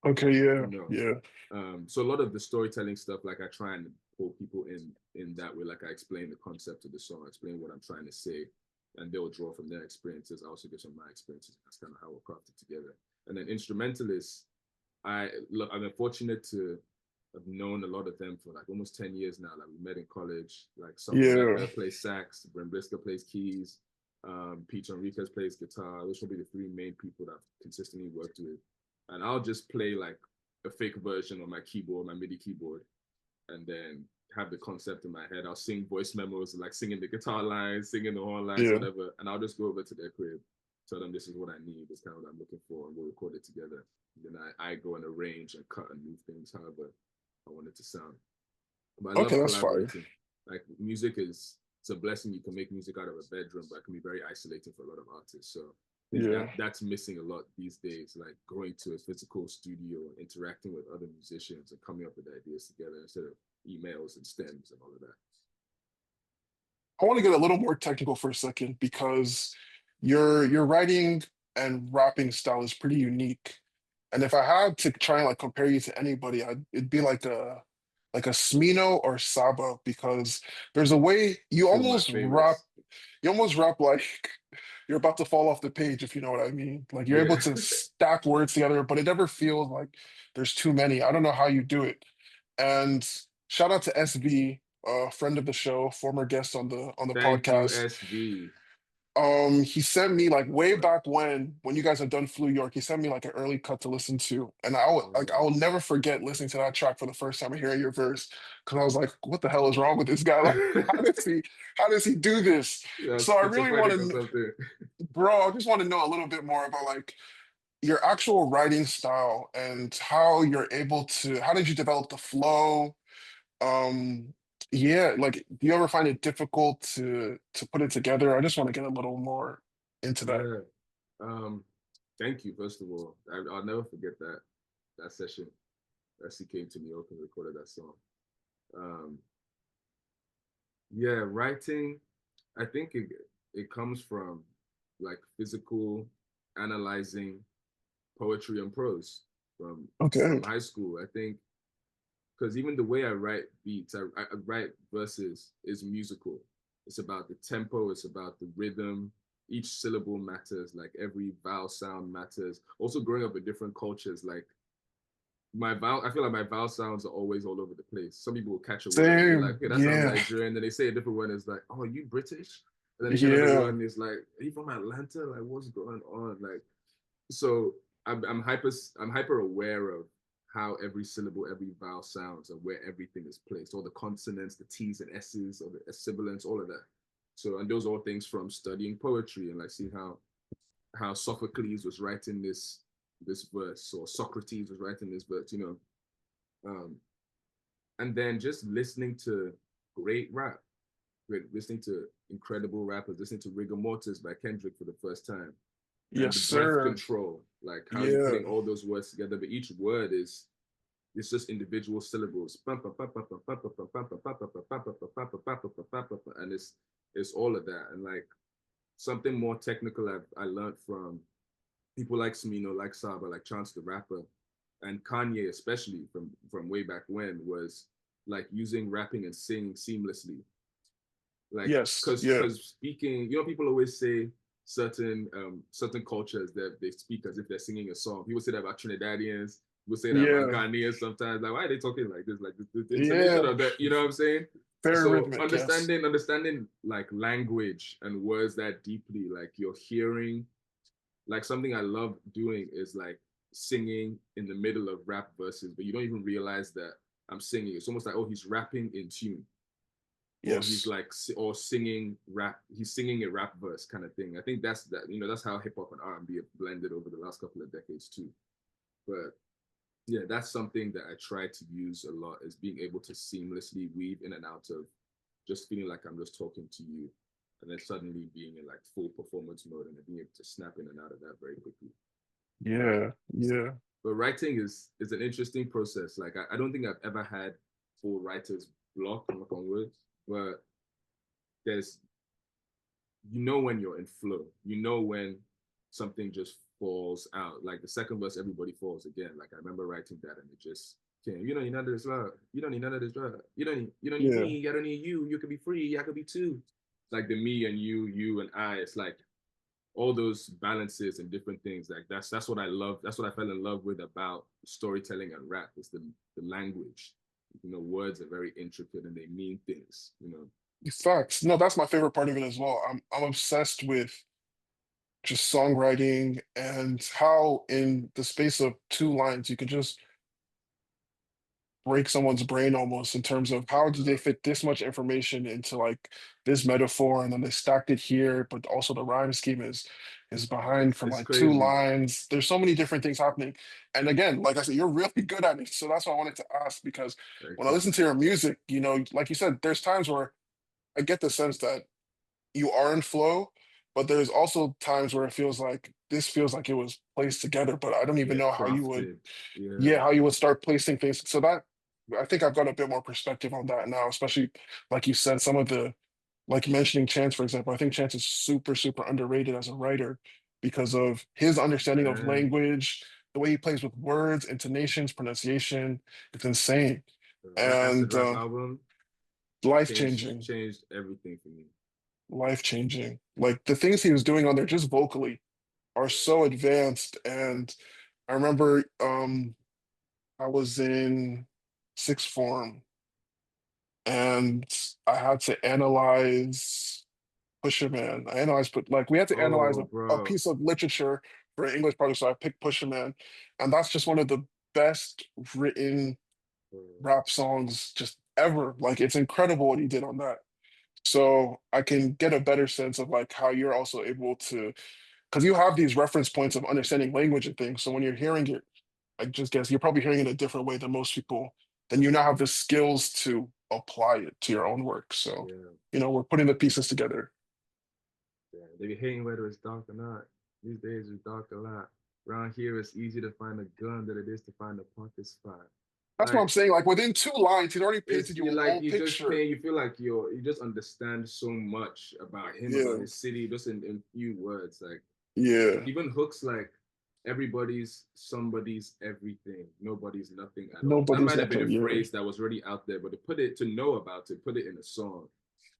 Okay, yeah, you know. yeah, So a lot of the storytelling stuff, like I try and pull people in that way. Like I explain the concept of the song, I explain what I'm trying to say, and they'll draw from their experiences. I also give some of my experiences. That's kind of how we're crafted together. And then instrumentalists, I'm fortunate to have known a lot of them for like almost 10 years now. Like we met in college. Like Summer yeah. Becker plays sax, Brent Brisker plays keys, Pete Enriquez plays guitar. Those will be the three main people that I've consistently worked with. And I'll just play like a fake version on my keyboard, my MIDI keyboard, and then have the concept in my head. I'll sing voice memos, like singing the guitar lines, singing the horn lines, Yeah. whatever. And I'll just go over to their crib, tell them this is what I need, this is kind of what I'm looking for, and we'll record it together. And then I go and arrange and cut and move things however I want it to sound. But I Okay, love that's fire. collaborating. Like music is it's a blessing. You can make music out of a bedroom, but it can be very isolating for a lot of artists. So I think Yeah. that's missing a lot these days, like going to a physical studio and interacting with other musicians and coming up with ideas together instead of emails and stems and all of that. I want to get a little more technical for a second because your writing and rapping style is pretty unique. And if I had to try and like compare you to anybody, it'd be like a Smino or Saba because there's a way Two of my favorites. you almost rap like you're about to fall off the page, if you know what I mean. Like you're able Yeah. to stack words together, but it never feels like there's too many. I don't know how you do it. And shout out to SB, friend of the show, former guest on the Thank you, podcast. SB. He sent me like way Right. back when you guys had done Flew York, he sent me like an early cut to listen to. And I will never forget listening to that track for the first time and hearing your verse. Cause I was like, what the hell is wrong with this guy? Like, how does he do this? Yeah, So I really want schizophrenic or to, something. bro, I just want to know a little bit more about like your actual writing style and how you're able to, how did you develop the flow? Um, yeah, like do you ever find it difficult to put it together? I just want to get a little more into that. Yeah. Um, Thank you, first of all. I'll never forget that session. As he came to New York and recorded that song. Um, yeah, writing. I think it comes from like physical analyzing poetry and prose Okay. from high school. I think because even the way I write beats, I write verses is musical. It's about the tempo. It's about the rhythm. Each syllable matters. Like every vowel sound matters. Also, growing up in different cultures, like I feel like my vowel sounds are always all over the place. Some people will catch a word and be like, Same. okay, that sounds Yeah. Nigerian. Then they say a different word and it's like, oh, are you British? And then they say another word Yeah. and it's like, are you from Atlanta? Like, what's going on? Like, so I'm hyper aware of how every syllable, every vowel sounds and where everything is placed, all the consonants, the T's and S's, or the sibilants, all of that. So, and those are all things from studying poetry and like seeing how Sophocles was writing this verse or Socrates was writing this verse. Um, and then just listening to great rap, listening to incredible rappers, listening to Rigor Mortis by Kendrick for the first time, and Yes, the breath sir. control, like how you're Yeah. putting all those words together, but each word is it's just individual syllables, and it's all of that. And like something more technical I learned from people like Smino, like Saba, like Chance the Rapper, and Kanye especially from way back when was like using rapping and singing seamlessly. Like Yes, yeah, because speaking, you know, people always say certain cultures that they speak as if they're singing a song. People say that about Trinidadians. People say that about yeah, Ghanaians sometimes. Like, why are they talking like this? Like the intonation yeah. of that, you know what I'm saying? Very So rhythmic, yes. understanding like language and words that deeply, like you're hearing, like something I love doing is like singing in the middle of rap verses, but you don't even realize that I'm singing. It's almost like, oh, he's rapping in tune, or he's Yes. like or singing rap. He's singing a rap verse kind of thing. I think that's that. You know, that's how hip hop and R&B have blended over the last couple of decades too. But yeah, that's something that I try to use a lot, is being able to seamlessly weave in and out of just feeling like I'm just talking to you, and then suddenly being in like full performance mode and then being able to snap in and out of that very quickly. But Yeah, yeah. writing is an interesting process. Like I don't think I've ever had full writer's block, knock on words, but there's, you know, when you're in flow, you know, when something just falls out. Like the second verse, everybody falls again. Like I remember writing that and it just came. You don't need none of this love. You don't need none of this drug. You don't need Yeah. me. I don't need you. You could be free. I could be too. Like the me and you and I. It's like all those balances and different things. Like that's what I love. That's what I fell in love with about storytelling and rap. Is the language. You know, words are very intricate and they mean things. You know. Facts. No, that's my favorite part of it as well. I'm obsessed with just songwriting and how in the space of two lines you can just break someone's brain almost in terms of how do they fit this much information into like this metaphor and then they stacked it here, but also the rhyme scheme is behind from It's like two crazy. lines. There's so many different things happening. And again, like I said, you're really good at it. So that's why I wanted to ask because Thank when I you. listen to your music, you know, like you said, there's times where I get the sense that you are in flow, but there's also times where it feels like this feels like it was placed together, but I don't even Yeah, know how you would, crafted. Yeah, yeah, how you would start placing things. So that I think I've got a bit more perspective on that now, especially like you said, some of the like mentioning Chance, for example. I think Chance is super, super underrated as a writer because of his understanding of man. language, the way he plays with words, intonations, pronunciation. It's insane The acid and rap album life changing. changed everything for me. Life changing. Like the things he was doing on there just vocally are Yeah, so advanced. And I remember I was in sixth form and I had to analyze Pusher Man. I analyzed put like we had to analyze oh, a bro. piece of literature for an English project, so I picked Pusher Man. And that's just one of the best written rap songs just ever. Like it's incredible what he did on that. So I can get a better sense of like how you're also able to because you have these reference points of understanding language and things. So when you're hearing it, I just guess you're probably hearing it a different way than most people. Then you now have the skills to apply it to your own work. So, Yeah, you know, we're putting the pieces together. yeah. They be hating whether it's dark or not. These days it's dark a lot. Around here, it's easy to find a gun than it is to find a parking spot. That's what I'm Like saying. Like within two lines, he's already it's painted you you a like whole you just picture. pay. You feel like you just understand so much about him, about Yeah, his city, just in few words. Like yeah. even hooks like everybody's somebody's everything, nobody's nothing at all. That Nobody's might have been a nothing. Yeah, phrase that was already out there, but to put it, to know about it, put it in a song,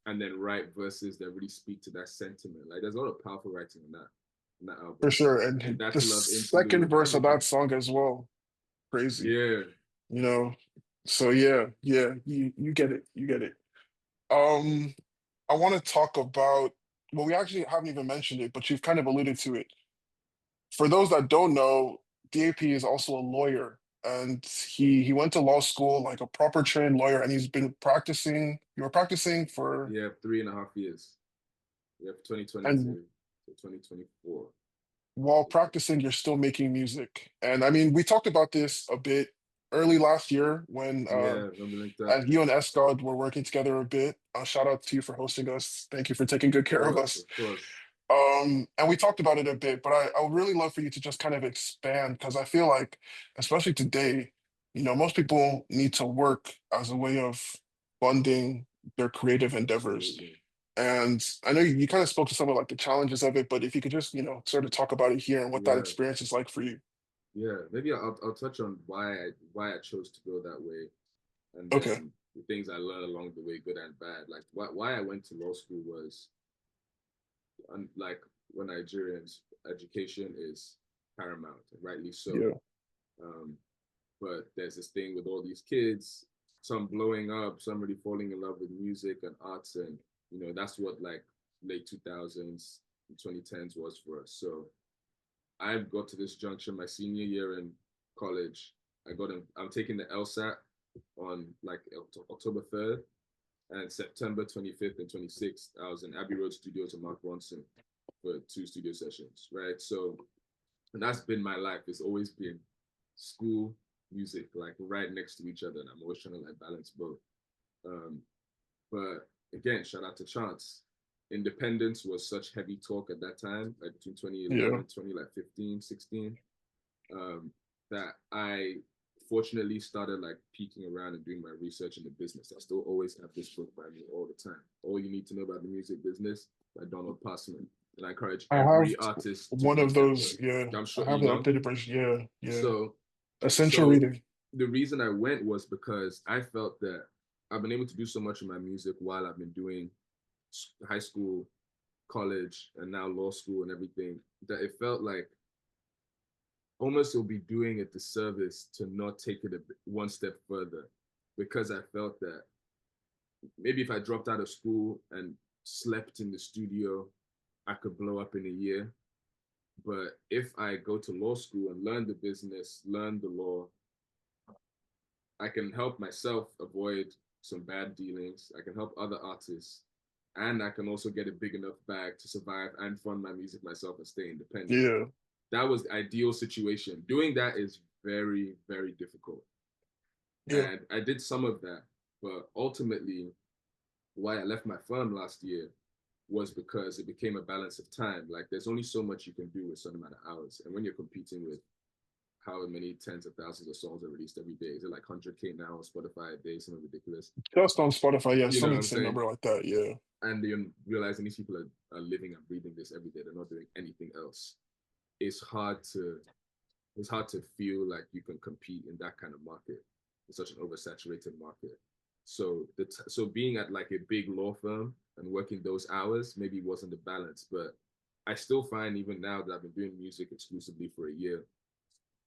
and then write verses that really speak to that sentiment. Like there's a lot of powerful writing in that for album. sure. And And the That's Love second interlude, verse of that everything. song as well, crazy. Yeah. You know. So yeah, yeah. You get it. You get it. Um, I want to talk about, well, we actually haven't even mentioned it, but you've kind of alluded to it. For those that don't know, DAP is also a lawyer, and he went to law school like a proper trained lawyer, and he's been practicing. You were practicing for, Yeah, 3.5 years. Yeah, and 2022 to 2024. while practicing, you're still making music. And I mean, we talked about this a bit early last year when Yeah, when we linked up. as you and Escod were working together a bit. Shout out to you for hosting us. Thank you for taking good Of care of course, us. of course. And we talked about it a bit, but I would really love for you to just kind of expand because I feel like, especially today, most people need to work as a way of funding their creative endeavors. Absolutely. And I know you kind of spoke to some of like the challenges of it, but if you could just, sort of talk about it here and what that Yeah. experience is like for you. Yeah. Maybe I'll touch on why I chose to go that way, and Okay. then the things I learned along the way, good and bad. Like why I went to law school was, like, when Nigerians, education is paramount, and rightly so. Yeah. Um, but there's this thing with all these kids, some blowing up, some really falling in love with music and arts, and that's what, like, late 2000s, 2010s was for us. So I got to this junction my senior year in college. I'm taking the LSAT on, like, October 3rd, and September 25th and 26th, I was in Abbey Road Studios with Mark Ronson for 2 studio sessions, right? So, and that's been my life. It's always been school, music, like right next to each other, and I'm always trying to, like, balance both. Um, but again, shout out to Chance. Independence was such heavy talk at that time, like between Yeah. 2011, 20, like 15, 16, um, that I fortunately started, like, peeking around and doing my research in the business. I still always have this book by me all the time. All You Need to Know About the Music Business by Donald Passman. And I encourage I have every artist to one of read that book. those. Yeah. I'm I sure have you the know. updated version. Yeah. Yeah. So Essential so reading. the reason I went was because I felt that I've been able to do so much in my music while I've been doing high school, college, and now law school and everything, that it felt like almost will be doing a disservice to not take it one step further, because I felt that maybe if I dropped out of school and slept in the studio, I could blow up in a year. But if I go to law school and learn the business, learn the law, I can help myself avoid some bad dealings. I can help other artists, and I can also get a big enough bag to survive and fund my music myself and stay independent. Yeah. That was the ideal situation. Doing that is very, very difficult. Yeah. And I did some of that, but ultimately, why I left my firm last year was because it became a balance of time. Like, there's only so much you can do with a certain amount of hours. And when you're competing with how many tens of thousands of songs are released every day, is it like 100K now on Spotify a day, something ridiculous? Just on Spotify. Yeah. You know Some what I'm insane saying? number like that. Yeah. And you're realizing these people are living and breathing this every day. They're not doing anything else. It's hard to feel like you can compete in that kind of market, in such an oversaturated market. So being at, like, a big law firm and working those hours maybe wasn't the balance, but I still find, even now that I've been doing music exclusively for a year,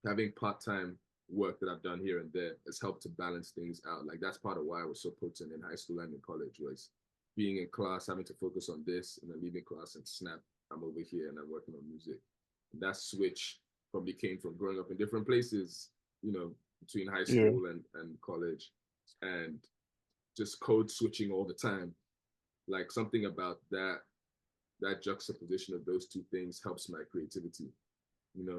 having part-time work that I've done here and there has helped to balance things out. Like, that's part of why I was so potent in high school and in college, was being in class, having to focus on this, and then leaving class and snap, I'm over here and I'm working on music. And that switch probably came from growing up in different places, between high Yeah. school and college, and just code switching all the time. Like, something about that juxtaposition of those two things helps my creativity.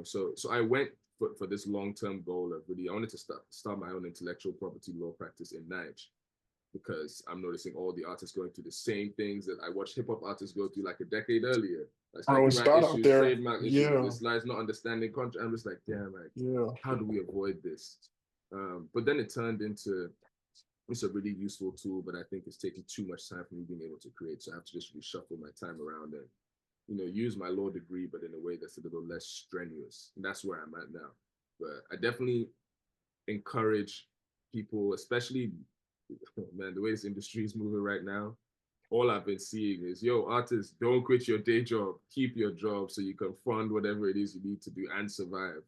So I went for this long-term goal of, really, I wanted to start my own intellectual property law practice in Niger, because I'm noticing all the artists going through the same things that I watched hip hop artists go through like a decade earlier. Like Bro, it's copyright bad out issues, there. trademark issues, Yeah. this lies, not understanding contract. I'm just like, damn, like, Yeah. how do we avoid this? But then it turned into, it's a really useful tool, but I think it's taking too much time for me being able to create. So I have to just reshuffle my time around and, use my law degree, but in a way that's a little less strenuous. And that's where I'm at now. But I definitely encourage people, especially, man, the way this industry is moving right now, all I've been seeing is, yo, artists, don't quit your day job. Keep your job so you can fund whatever it is you need to do and survive.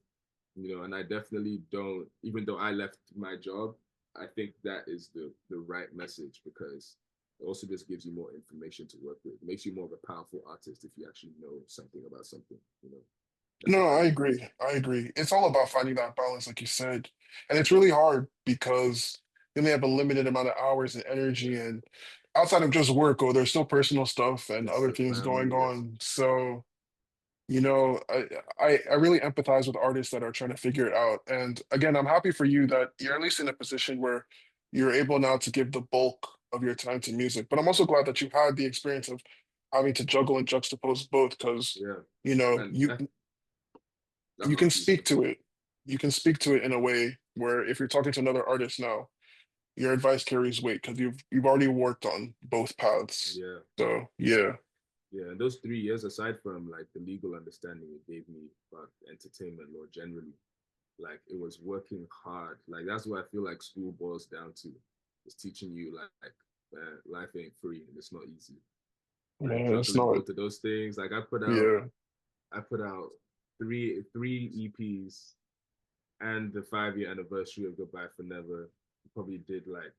And I definitely don't, even though I left my job, I think that is the right message, because it also just gives you more information to work with. It makes you more of a powerful artist if you actually know something about something. That's No, how I I look at it. agree. I agree. It's all about finding that balance, like you said. And it's really hard because you only have a limited amount of hours and energy. Yeah. And outside of just work, or there's still personal stuff and Yes, other the things going family, yes. on. So, I really empathize with artists that are trying to figure it out. And again, I'm happy for you that you're at least in a position where you're able now to give the bulk of your time to music. But I'm also glad that you had the experience of having to juggle and juxtapose both because, Yeah. you know, And you that's you not can easy. speak to it. you can speak to it in a way where if you're talking to another artist now, your advice carries weight because you've already worked on both paths. Yeah. So yeah, Yeah, and those 3 years, aside from like the legal understanding it gave me about entertainment law generally, like it was working hard. Like that's what I feel like school boils down to. It's teaching you life ain't free and it's not easy. Like man, it's juggling not. both of those things. Like Yeah, I put out three EPs and the 5 year anniversary of Goodbye for Never. Probably did like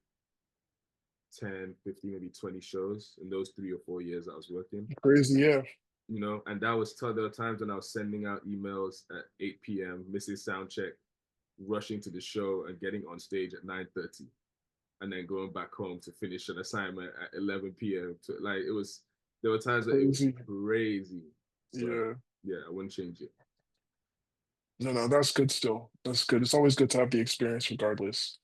10, 15, maybe 20 shows in those 3 or 4 years I was working. crazy. Yeah, And that was there were times when I was sending out emails at 8 p.m., missing sound check, rushing to the show and getting on stage at 9:30, and then going back home to finish an assignment at 11 p.m. To like it was there were times that it was crazy. crazy. But Yeah. yeah, I wouldn't change it. No, no, that's good still. That's good. It's always good to have the experience regardless.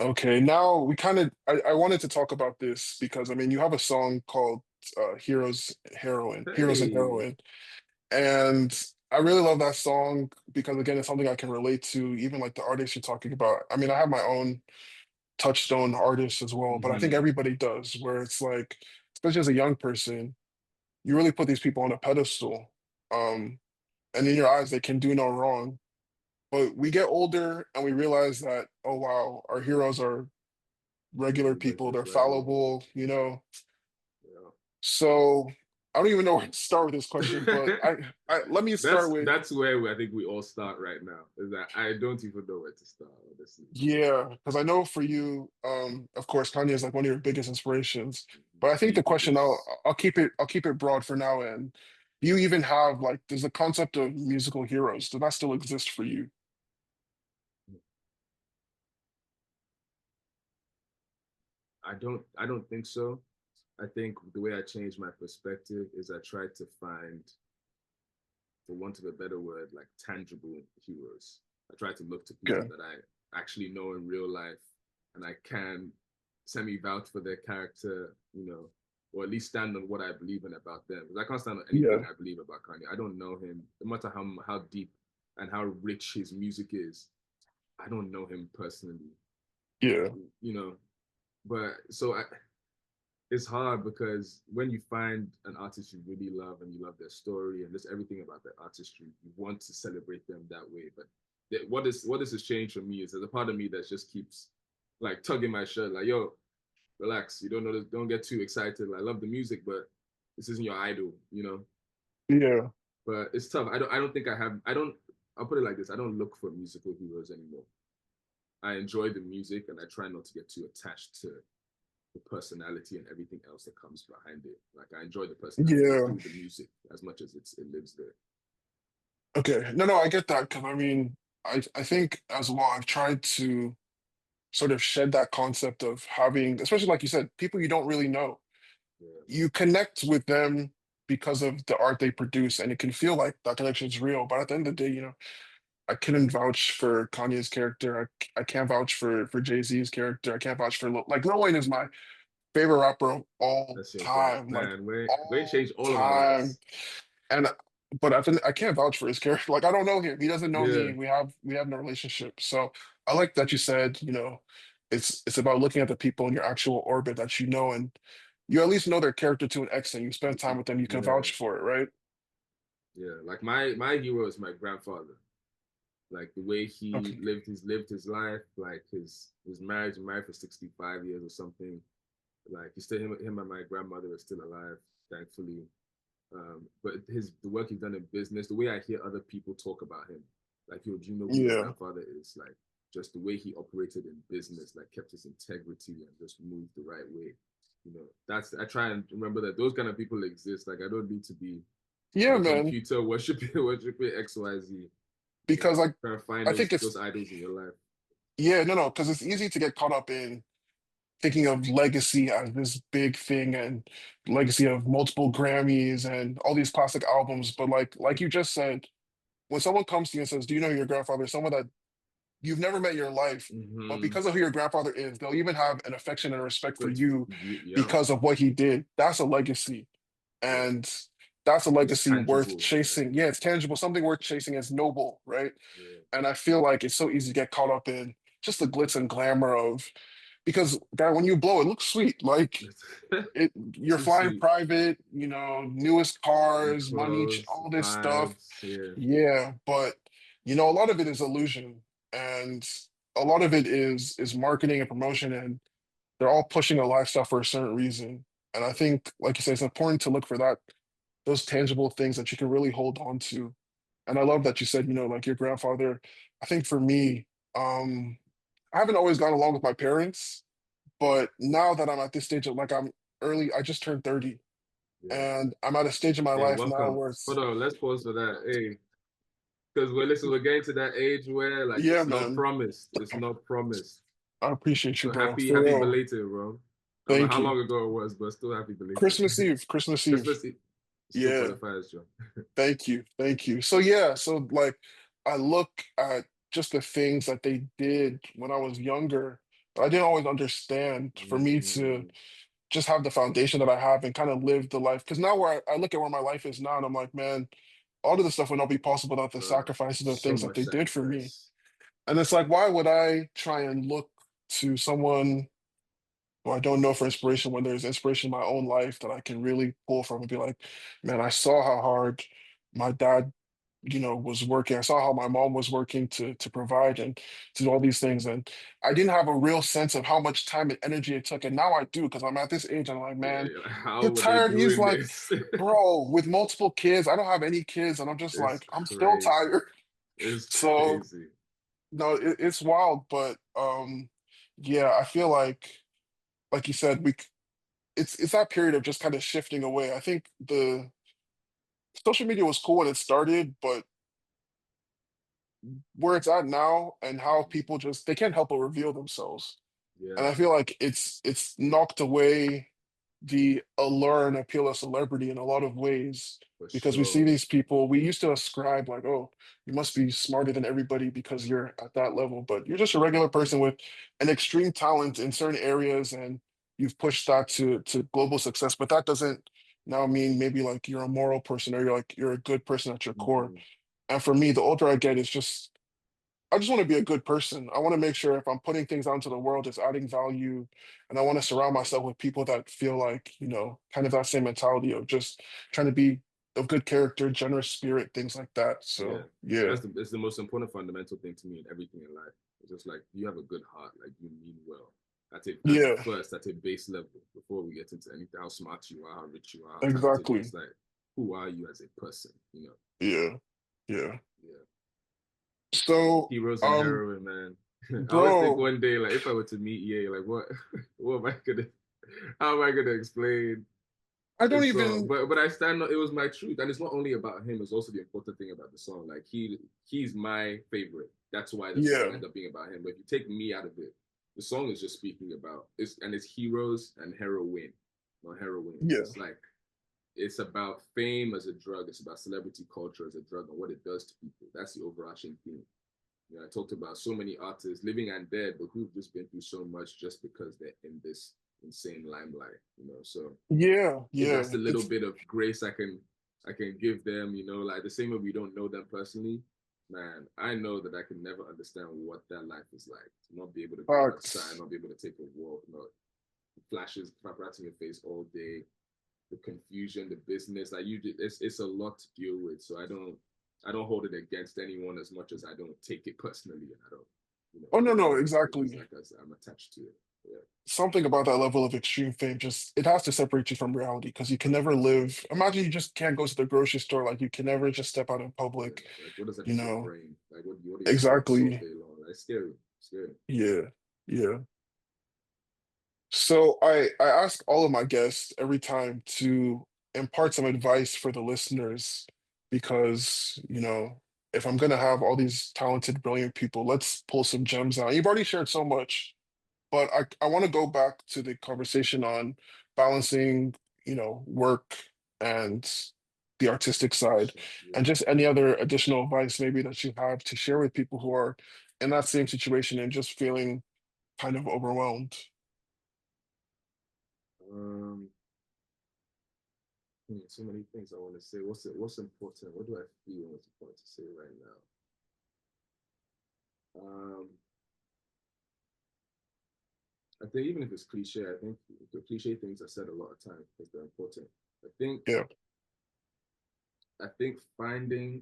Okay, now we kind of I wanted to talk about this because I mean you have a song called Heroes and Hey. Heroine. And I really love that song because again it's something I can relate to, even like the artists you're talking about. I mean, I have my own touchstone artists as well, but I think Mm-hmm. everybody does, where it's like, especially as a young person, you really put these people on a pedestal. Um, and in your eyes they can do no wrong. But we get older and we realize that, oh wow, our heroes are regular You went people, they're this right way. fallible, you know. Yeah. So I don't even know where to start with this question, but I let me start with, That's where I think we all start right now. Is that I don't even know where to start, honestly. yeah, because I know for you, of course, Kanye is like one of your biggest inspirations. But I think The the question biggest. I'll keep it broad for now. And do you even have like does the concept of musical heroes, does that still exist for you? I don't think so. I think the way I changed my perspective is I tried to find, for want of a better word, like tangible heroes. I tried to look to people Okay. that I actually know in real life and I can semi vouch for their character, or at least stand on what I believe in about them. Because I can't stand on anything Yeah. I believe about Kanye. I don't know him, no matter how deep and how rich his music is. I don't know him personally, Yeah. you know. But it's hard because when you find an artist you really love and you love their story and just everything about their artistry, you want to celebrate them that way. But what this has changed for me is there's a part of me that just keeps like tugging my shirt, like, yo, relax. You don't know this, don't get too excited. I love the music, but this isn't your idol. Yeah. But it's tough. I don't think I don't I'll put it like this. I don't look for musical heroes anymore. I enjoy the music and I try not to get too attached to the personality and everything else that comes behind it. Like I enjoy the personality Yeah. through the music as much as it lives there. Okay. No, no, I get that because I mean, I think as well, I've tried to sort of shed that concept of having, especially like you said, people you don't really know. Yeah, You connect with them because of the art they produce, and it can feel like that connection is real. But at the end of the day, I couldn't vouch for Kanye's character. I can't vouch for Jay-Z's character. I can't vouch for like Lil Wayne is my favorite rapper of all that's your guy, time, like man. Way all changed all of our time. lives. And but I can't vouch for his character. Like I don't know him. He doesn't know Yeah, me. We have no relationship. So I like that you said, it's about looking at the people in your actual orbit that you know and you at least know their character to an extent. You spend time with them, you can yeah, vouch for it, right? yeah. Like my hero is my grandfather. Like the way he Okay. lived his life. Like his marriage, married for 65 years or something. Like he's still him and my grandmother are still alive, thankfully. But the work he's done in business, the way I hear other people talk about him, like, yo, do you know who your Yeah. grandfather is? Like, just the way he operated in business, like, kept his integrity and just moved the right way. I try and remember that those kind of people exist. Like, I don't need to be on Yeah, a man. computer worshiping XYZ. Because like Trying to find I think those it's idols in your life. yeah, no, no, because it's easy to get caught up in thinking of legacy as this big thing and legacy of multiple Grammys and all these classic albums. But like you just said, when someone comes to you and says, "Do you know your grandfather?" Someone that you've never met in your life, but Mm-hmm. because of who your grandfather is, they'll even have an affection and respect for But you yeah, because of what he did. That's a legacy. yeah, And that's a It's legacy worth tangible. chasing. Yeah, it's tangible, something worth chasing is noble, right? Yeah, And I feel like it's so easy to get caught up in just the glitz and glamour of because guy, when you blow, it looks sweet. Like yeah. you're Too flying sweet. private, newest New cars, money, clothes, all this stuff. vibes. Yeah, Yeah, but a lot of it is illusion, and a lot of it is marketing and promotion, and they're all pushing a lifestyle for a certain reason. And I think, like you say, it's important to look for those tangible things that you can really hold on to. And I love that you said, like your grandfather. I think for me, um, I haven't always gone along with my parents, but now that I'm at this stage of like I'm early, I just turned 30 yeah. and I'm at a stage in my Hey, life now welcome. where Hold it's, on, let's pause for that. Hey, because we're getting to that age where like yeah, it's not man, promised. It's not promised. I appreciate you, So bro. happy, For happy real. belated, bro. I don't know Thank how you. long ago it was, but still happy belated. Christmas Eve, Christmas Eve. Christmas Eve still Yeah, qualifies, Joe. thank you. Thank you. So, yeah, so like I look at just the things that they did when I was younger, but I didn't always understand for me to Mm, just have the foundation that I have and kind of live the life. Because now where I look at where my life is now, and I'm like, man, all of this stuff would not be possible without the bro, sacrifices and so things that much they did for me. sacrifice. And it's like, why would I try and look to someone who I don't know for inspiration when there's inspiration in my own life that I can really pull from and be like, man, I saw how hard my dad, was working. I saw how my mom was working to provide and to do all these things. And I didn't have a real sense of how much time and energy it took. And now I do, because I'm at this age, I'm like, Yeah, man, you're like, how you're were they tired. He's doing like, this? bro, with multiple kids, I don't have any kids, and I'm just It's like, I'm still crazy. tired. It's So crazy. no, it's wild, but yeah, I feel like you said, it's that period of just kind of shifting away. I think the social media was cool when it started, but where it's at now and how people just they can't help but reveal themselves. And Yeah, I feel like it's knocked away the allure and appeal of celebrity in a lot of ways for because we see sure. these people, we used to ascribe like, oh, you must be smarter than everybody because you're at that level, but you're just a regular person with an extreme talent in certain areas and you've pushed that to global success. But that doesn't now mean maybe like you're a moral person or you're a good person at your core. Mhm. And for me, the older I get, it's just I just want to be a good person. I want to make sure if I'm putting things out into the world, it's adding value. And I want to surround myself with people that feel like, kind of that same mentality of just trying to be of good character, generous spirit, things like that. Yeah, So, yeah. it's the most important fundamental thing to me in everything in life. It's just like you have a good heart, like you mean well. That's a Yeah, first, that's a base level before we get into anything, how smart you are, how rich you are, how talented you are. exactly. It's like who are you as a person, Yeah. Yeah. Yeah. So, Heroes and heroine, man. I always think bro, one day, like if I were to meet EA, like what am I gonna how am I gonna explain I don't this song? even, But I stand on it was my truth. And it's not only about him, it's also the important thing about the song. Like he's my favorite. That's why the song yeah. ended up being about him. But if you take me out of it, the song is just speaking about it's heroes and heroine, not heroines. Yeah. It's like it's about fame as a drug, it's about celebrity culture as a drug and what it does to people. That's the overarching theme. I talked about so many artists, living and dead, but who've just been through so much just because they're in this insane limelight. So Yeah. if Yeah. that's the little bit of grace I can give them, like the same way we don't know them personally, man, I know that I can never understand what that life is like. To not be able to go outside, Facts. not be able to take a walk, not flashes paparazzi in your face all day, the confusion, the business. Like it's a lot to deal with. So I don't hold it against anyone as much as I don't take it personally, and I don't, Oh, no, look no, at it as exactly. like as I'm attached to it. Yeah, Something about that level of extreme fame just it has to separate you from reality because you can never live. Imagine you just can't go to the grocery store, like you can never just step out in yeah. public, Like what does that you do to your know. brain? Like what are your thoughts all Exactly. day long? Like scary, scary. Yeah. Yeah. So I ask all of my guests every time to impart some advice for the listeners because, if I'm gonna have all these talented, brilliant people, let's pull some gems out. You've already shared so much. But I want to go back to the conversation on balancing, work and the artistic side, Sure. and Yeah. just any other additional advice maybe that you have to share with people who are in that same situation and just feeling kind of overwhelmed. Um, So many things I want to say. What's important? What do I feel what's important to say right now? I think even if it's cliche, I think the cliche things are said a lot of times because they're important. I think Yeah. I think finding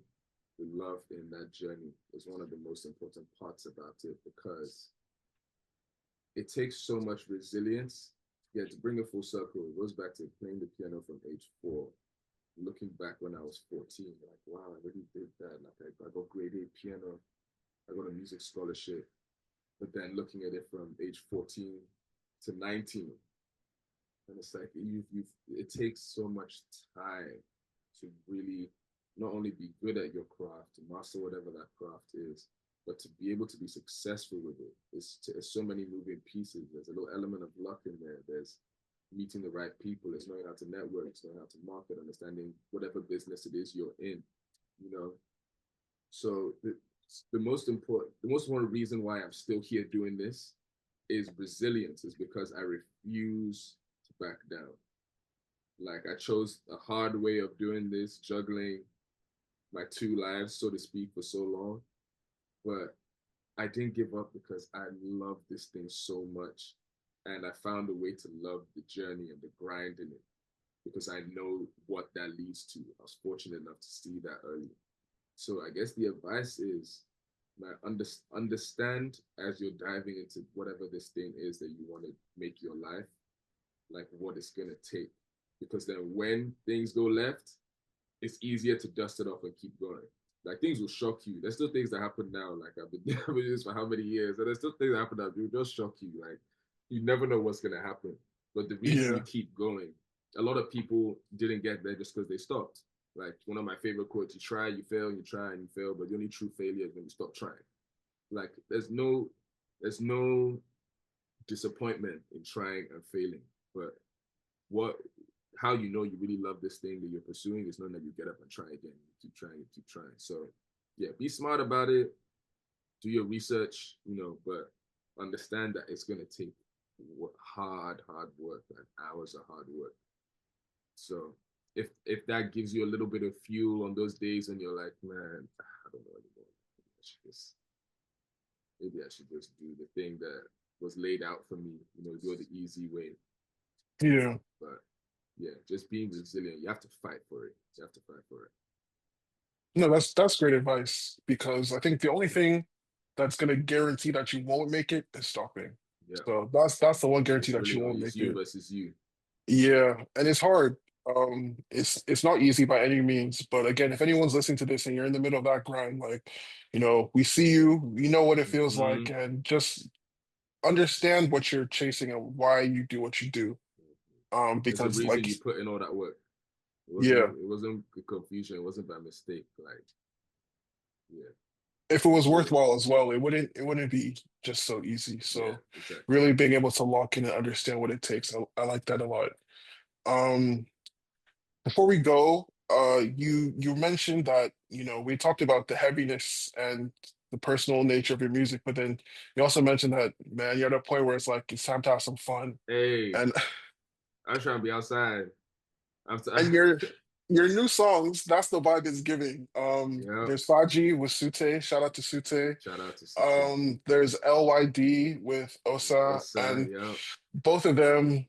the love in that journey is one of the most important parts about it because it takes so much resilience. Yeah, to bring it full circle, it goes back to playing the piano from age 4. Looking back when I was 14, like, wow, I really did that. Like, I got grade A piano, I got a music scholarship. But then looking at it from age 14 to 19, and it's like it takes so much time to really not only be good at your craft, to master whatever that craft is, but to be able to be successful with it. It's so many moving pieces. There's a little element of luck in there. There's meeting the right people. It's knowing how to network. It's knowing how to market. Understanding whatever business it is you're in. You know. So the most important reason why I'm still here doing this is resilience. Is because I refuse to back down. Like I chose a hard way of doing this, juggling my 2 lives, so to speak, for so long. But I didn't give up because I love this thing so much. And I found a way to love the journey and the grind in it because I know what that leads to. I was fortunate enough to see that early. So I guess the advice is understand as you're diving into whatever this thing is that you want to make your life, like what it's going to take. Because then when things go left, it's easier to dust it off and keep going. Like things will shock you. There's still things that happen now. Like I've been doing this for how many years, and there's still things that happen that will just shock you. Like you never know what's gonna happen. But the reason you Yeah. keep going, a lot of people didn't get there just because they stopped. Like one of my favorite quotes: "You try, you fail, you try, and you fail, but the only true failure is when you stop trying." Like there's no disappointment in trying and failing, but what how you know you really love this thing that you're pursuing is knowing that you get up and try again. You keep trying, you keep trying. So yeah, be smart about it, do your research, but understand that it's gonna take hard work, and hours of hard work. So if that gives you a little bit of fuel on those days and you're like, man, I don't know anymore. Maybe I should just do the thing that was laid out for me, go the easy way. Yeah. But yeah, just being resilient. You have to fight for it. You have to fight for it. No, that's great advice because I think the only thing that's gonna guarantee that you won't make it is stopping. Yeah, So that's the one guarantee it's that really you won't it's make you it. versus you. Yeah, and it's hard. It's not easy by any means, but again, if anyone's listening to this and you're in the middle of that grind, like, we see you, we know what it feels like, Mm-hmm. and just understand what you're chasing and why you do what you do. There's a Because reason like, you put in all that work. It yeah, wasn't it wasn't confusion. It wasn't by mistake. Like yeah, if it was so worthwhile as well, it wouldn't be just so easy. yeah, So exactly. really being able to lock in and understand what it takes, I like that a lot. Um, Before we go, you mentioned that, we talked about the heaviness and the personal nature of your music, but then you also mentioned that, man, you're at a point where it's like it's time to have some fun. Hey, And I'm trying to be outside. I'm t- and your new songs, that's the vibe it's giving. Yep. There's Faji with Sute, shout out to Sute. Shout out to City. There's LYD with Osa, Outside. and Yep. both of them,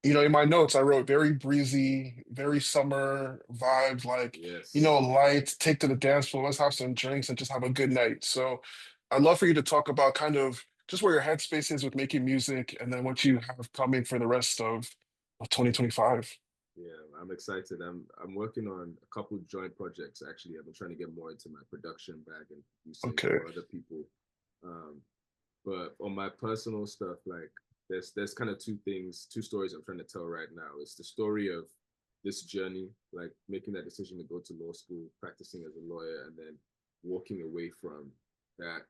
in my notes, I wrote very breezy, very summer vibes, like, Yes. light, take to the dance floor, let's have some drinks and just have a good night. So I'd love for you to talk about kind of just where your headspace is with making music and then what you have coming for the rest of 2025. Yeah, I'm excited. I'm working on a couple joint projects actually. I've been trying to get more into my production bag and producing Okay. for other people. Um, but on my personal stuff, like there's kind of two stories I'm trying to tell right now. It's the story of this journey, like making that decision to go to law school, practicing as a lawyer, and then walking away from that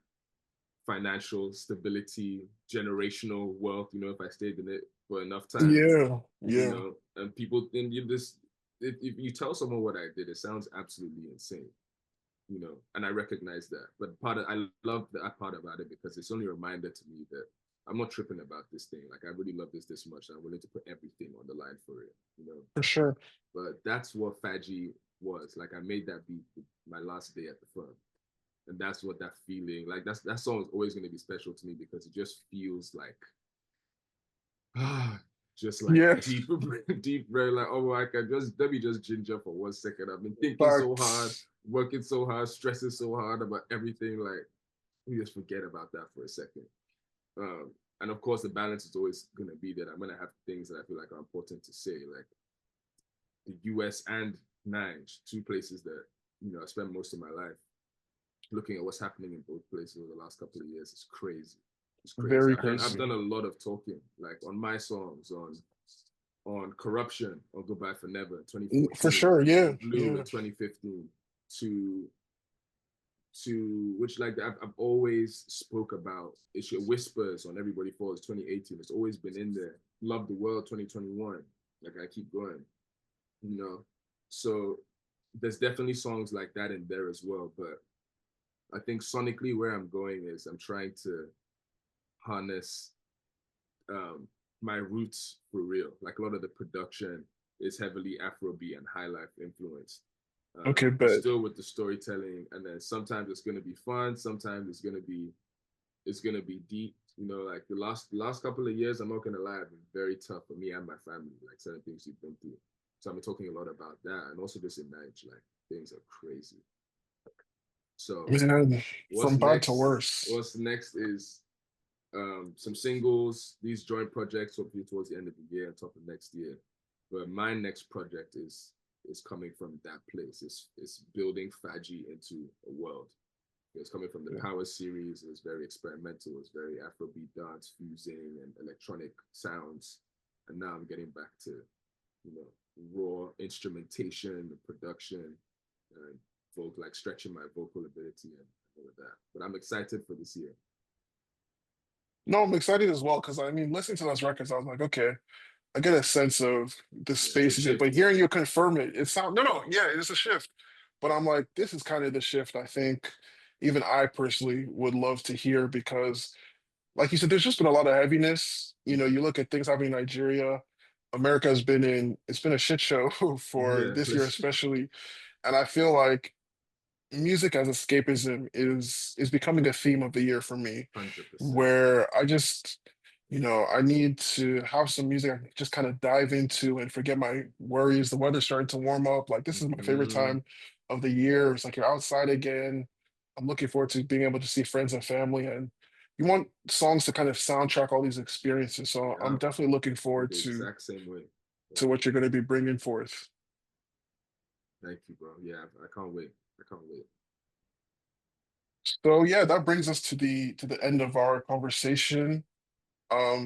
financial stability, generational wealth. If I stayed in it for enough time, Yeah. Yeah. and people think you this. If you tell someone what I did, it sounds absolutely insane, and I recognize that. But I love that part about it because it's only a reminder to me that I'm not tripping about this thing. Like I really love this much. And I'm willing to put everything on the line for it, you know. For sure. But that's what Faji was. Like I made that beat my last day at the firm. And that's what that feeling, like that song is always gonna be special to me because it just feels like just like Yeah. deep, deep, very like, oh, I can just let me just ginger for 1 second. I've been thinking so hard, Facts. working so hard, stressing so hard about everything. Like, we just forget about that for a second. And of course, the balance is always gonna be that I'm gonna have things that I feel like are important to say, like the US and Nige, two places that I spent most of my life looking at what's happening in both places over the last couple of years. Is crazy. It's crazy. Very I've crazy. done a lot of talking, like on my songs, on corruption, on Goodbye for Never in For 2014, sure. Yeah. on Blue Yeah. in 2015, to which like I've always spoke about issue whispers on Everybody Falls 2018. It's always been in there. Love the World 2021. Like I keep going, you know. So there's definitely songs like that in there as well. But I think sonically where I'm going is I'm trying to harness um, my roots for real. Like a lot of the production is heavily Afrobeat and high life influenced, Okay, but but still with the storytelling. And then sometimes it's gonna be fun. Sometimes it's gonna be deep. Like the last couple of years, I'm not gonna lie, have been very tough for me and my family. Like certain things we've been through. So I've been talking a lot about that, and also just in marriage, like things are crazy. So man, what's from bad to next? worse. What's next is some singles, these joint projects hopefully towards the end of the year and top of next year. But my next project is coming from that place. It's building Faji into a world. It's coming from the Yeah. Power series. It's very experimental. It's very Afrobeat dance fusing and electronic sounds. And now I'm getting back to you know raw instrumentation, production, and like stretching my vocal ability and all of that. But I'm excited for this year. No, I'm excited as well because I mean, listening to those records, I was like, okay, I get a sense of the Yeah, it's a space is it, but shift. hearing you confirm it, it sounds no, yeah, it's a shift. But I'm like, this is kind of the shift I think even I personally would love to hear because, like you said, there's just been a lot of heaviness. You look at things happening in Nigeria. America has been it's been a shit show for Yeah, this year let's especially, and I feel like music as escapism is becoming a theme of the year for me, 100%. where I need to have some music I can just kind of dive into and forget my worries. The weather's starting to warm up. Like this is my favorite Mm-hmm. time of the year. It's like you're outside again. I'm looking forward to being able to see friends and family, and you want songs to kind of soundtrack all these experiences. So I'm Yeah, definitely looking feel forward the to exact same way. Yeah. what you're going to be bringing forth. Thank you, bro. Yeah, I can't wait. I can't wait. So yeah, that brings us to the end of our conversation.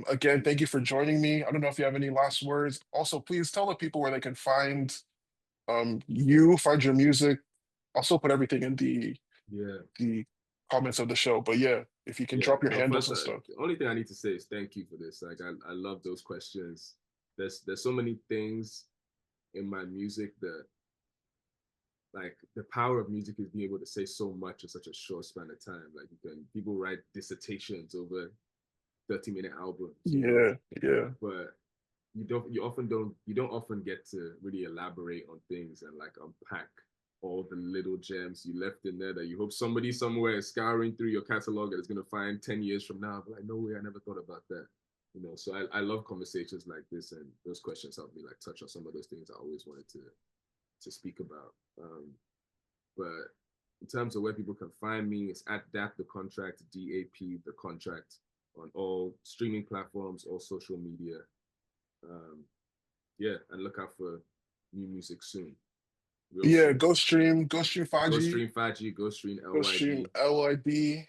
Again, thank you for joining me. I don't know if you have any last words. Also, please tell the people where they can find find your music. Also put everything in Yeah, the comments of the show. But yeah, if you can yeah. drop your No, handles first, and stuff. the only thing I need to say is thank you for this. Like, I love those questions. There's so many things in my music that like the power of music is being able to say so much in such a short span of time. Like people write dissertations over 30-minute albums. Yeah, yeah. But you don't often get to really elaborate on things and like unpack all the little gems you left in there that you hope somebody somewhere is scouring through your catalog and is going to find 10 years from now, but like, no way, I never thought about that. So I love conversations like this, and those questions help me like touch on some of those things I always wanted to speak about. But in terms of where people can find me, it's at DAP The Contract, DAP The Contract, on all streaming platforms, all social media. Um, yeah, and look out for new music soon, real Yeah, soon. go stream Go 5G, stream Faji, go stream go stream LYD. LID.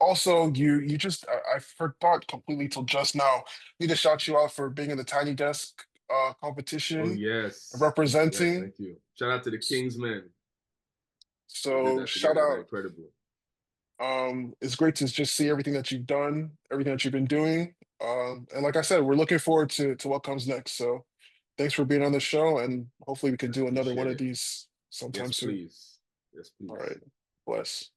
Also you just I forgot completely till just now. Need to shout you out for being in the Tiny Desk Oh competition, yes, yes, representing. thank you. Shout out to the Kingsmen. We did So that shout together. They're out. incredible. It's great to just see everything that you've done, everything that you've been doing. And like I said, we're looking forward to what comes next. So thanks for being on the show, and hopefully we can I do another one appreciate of it. these sometime Yes, soon. please. Yes, All please. right. Bless.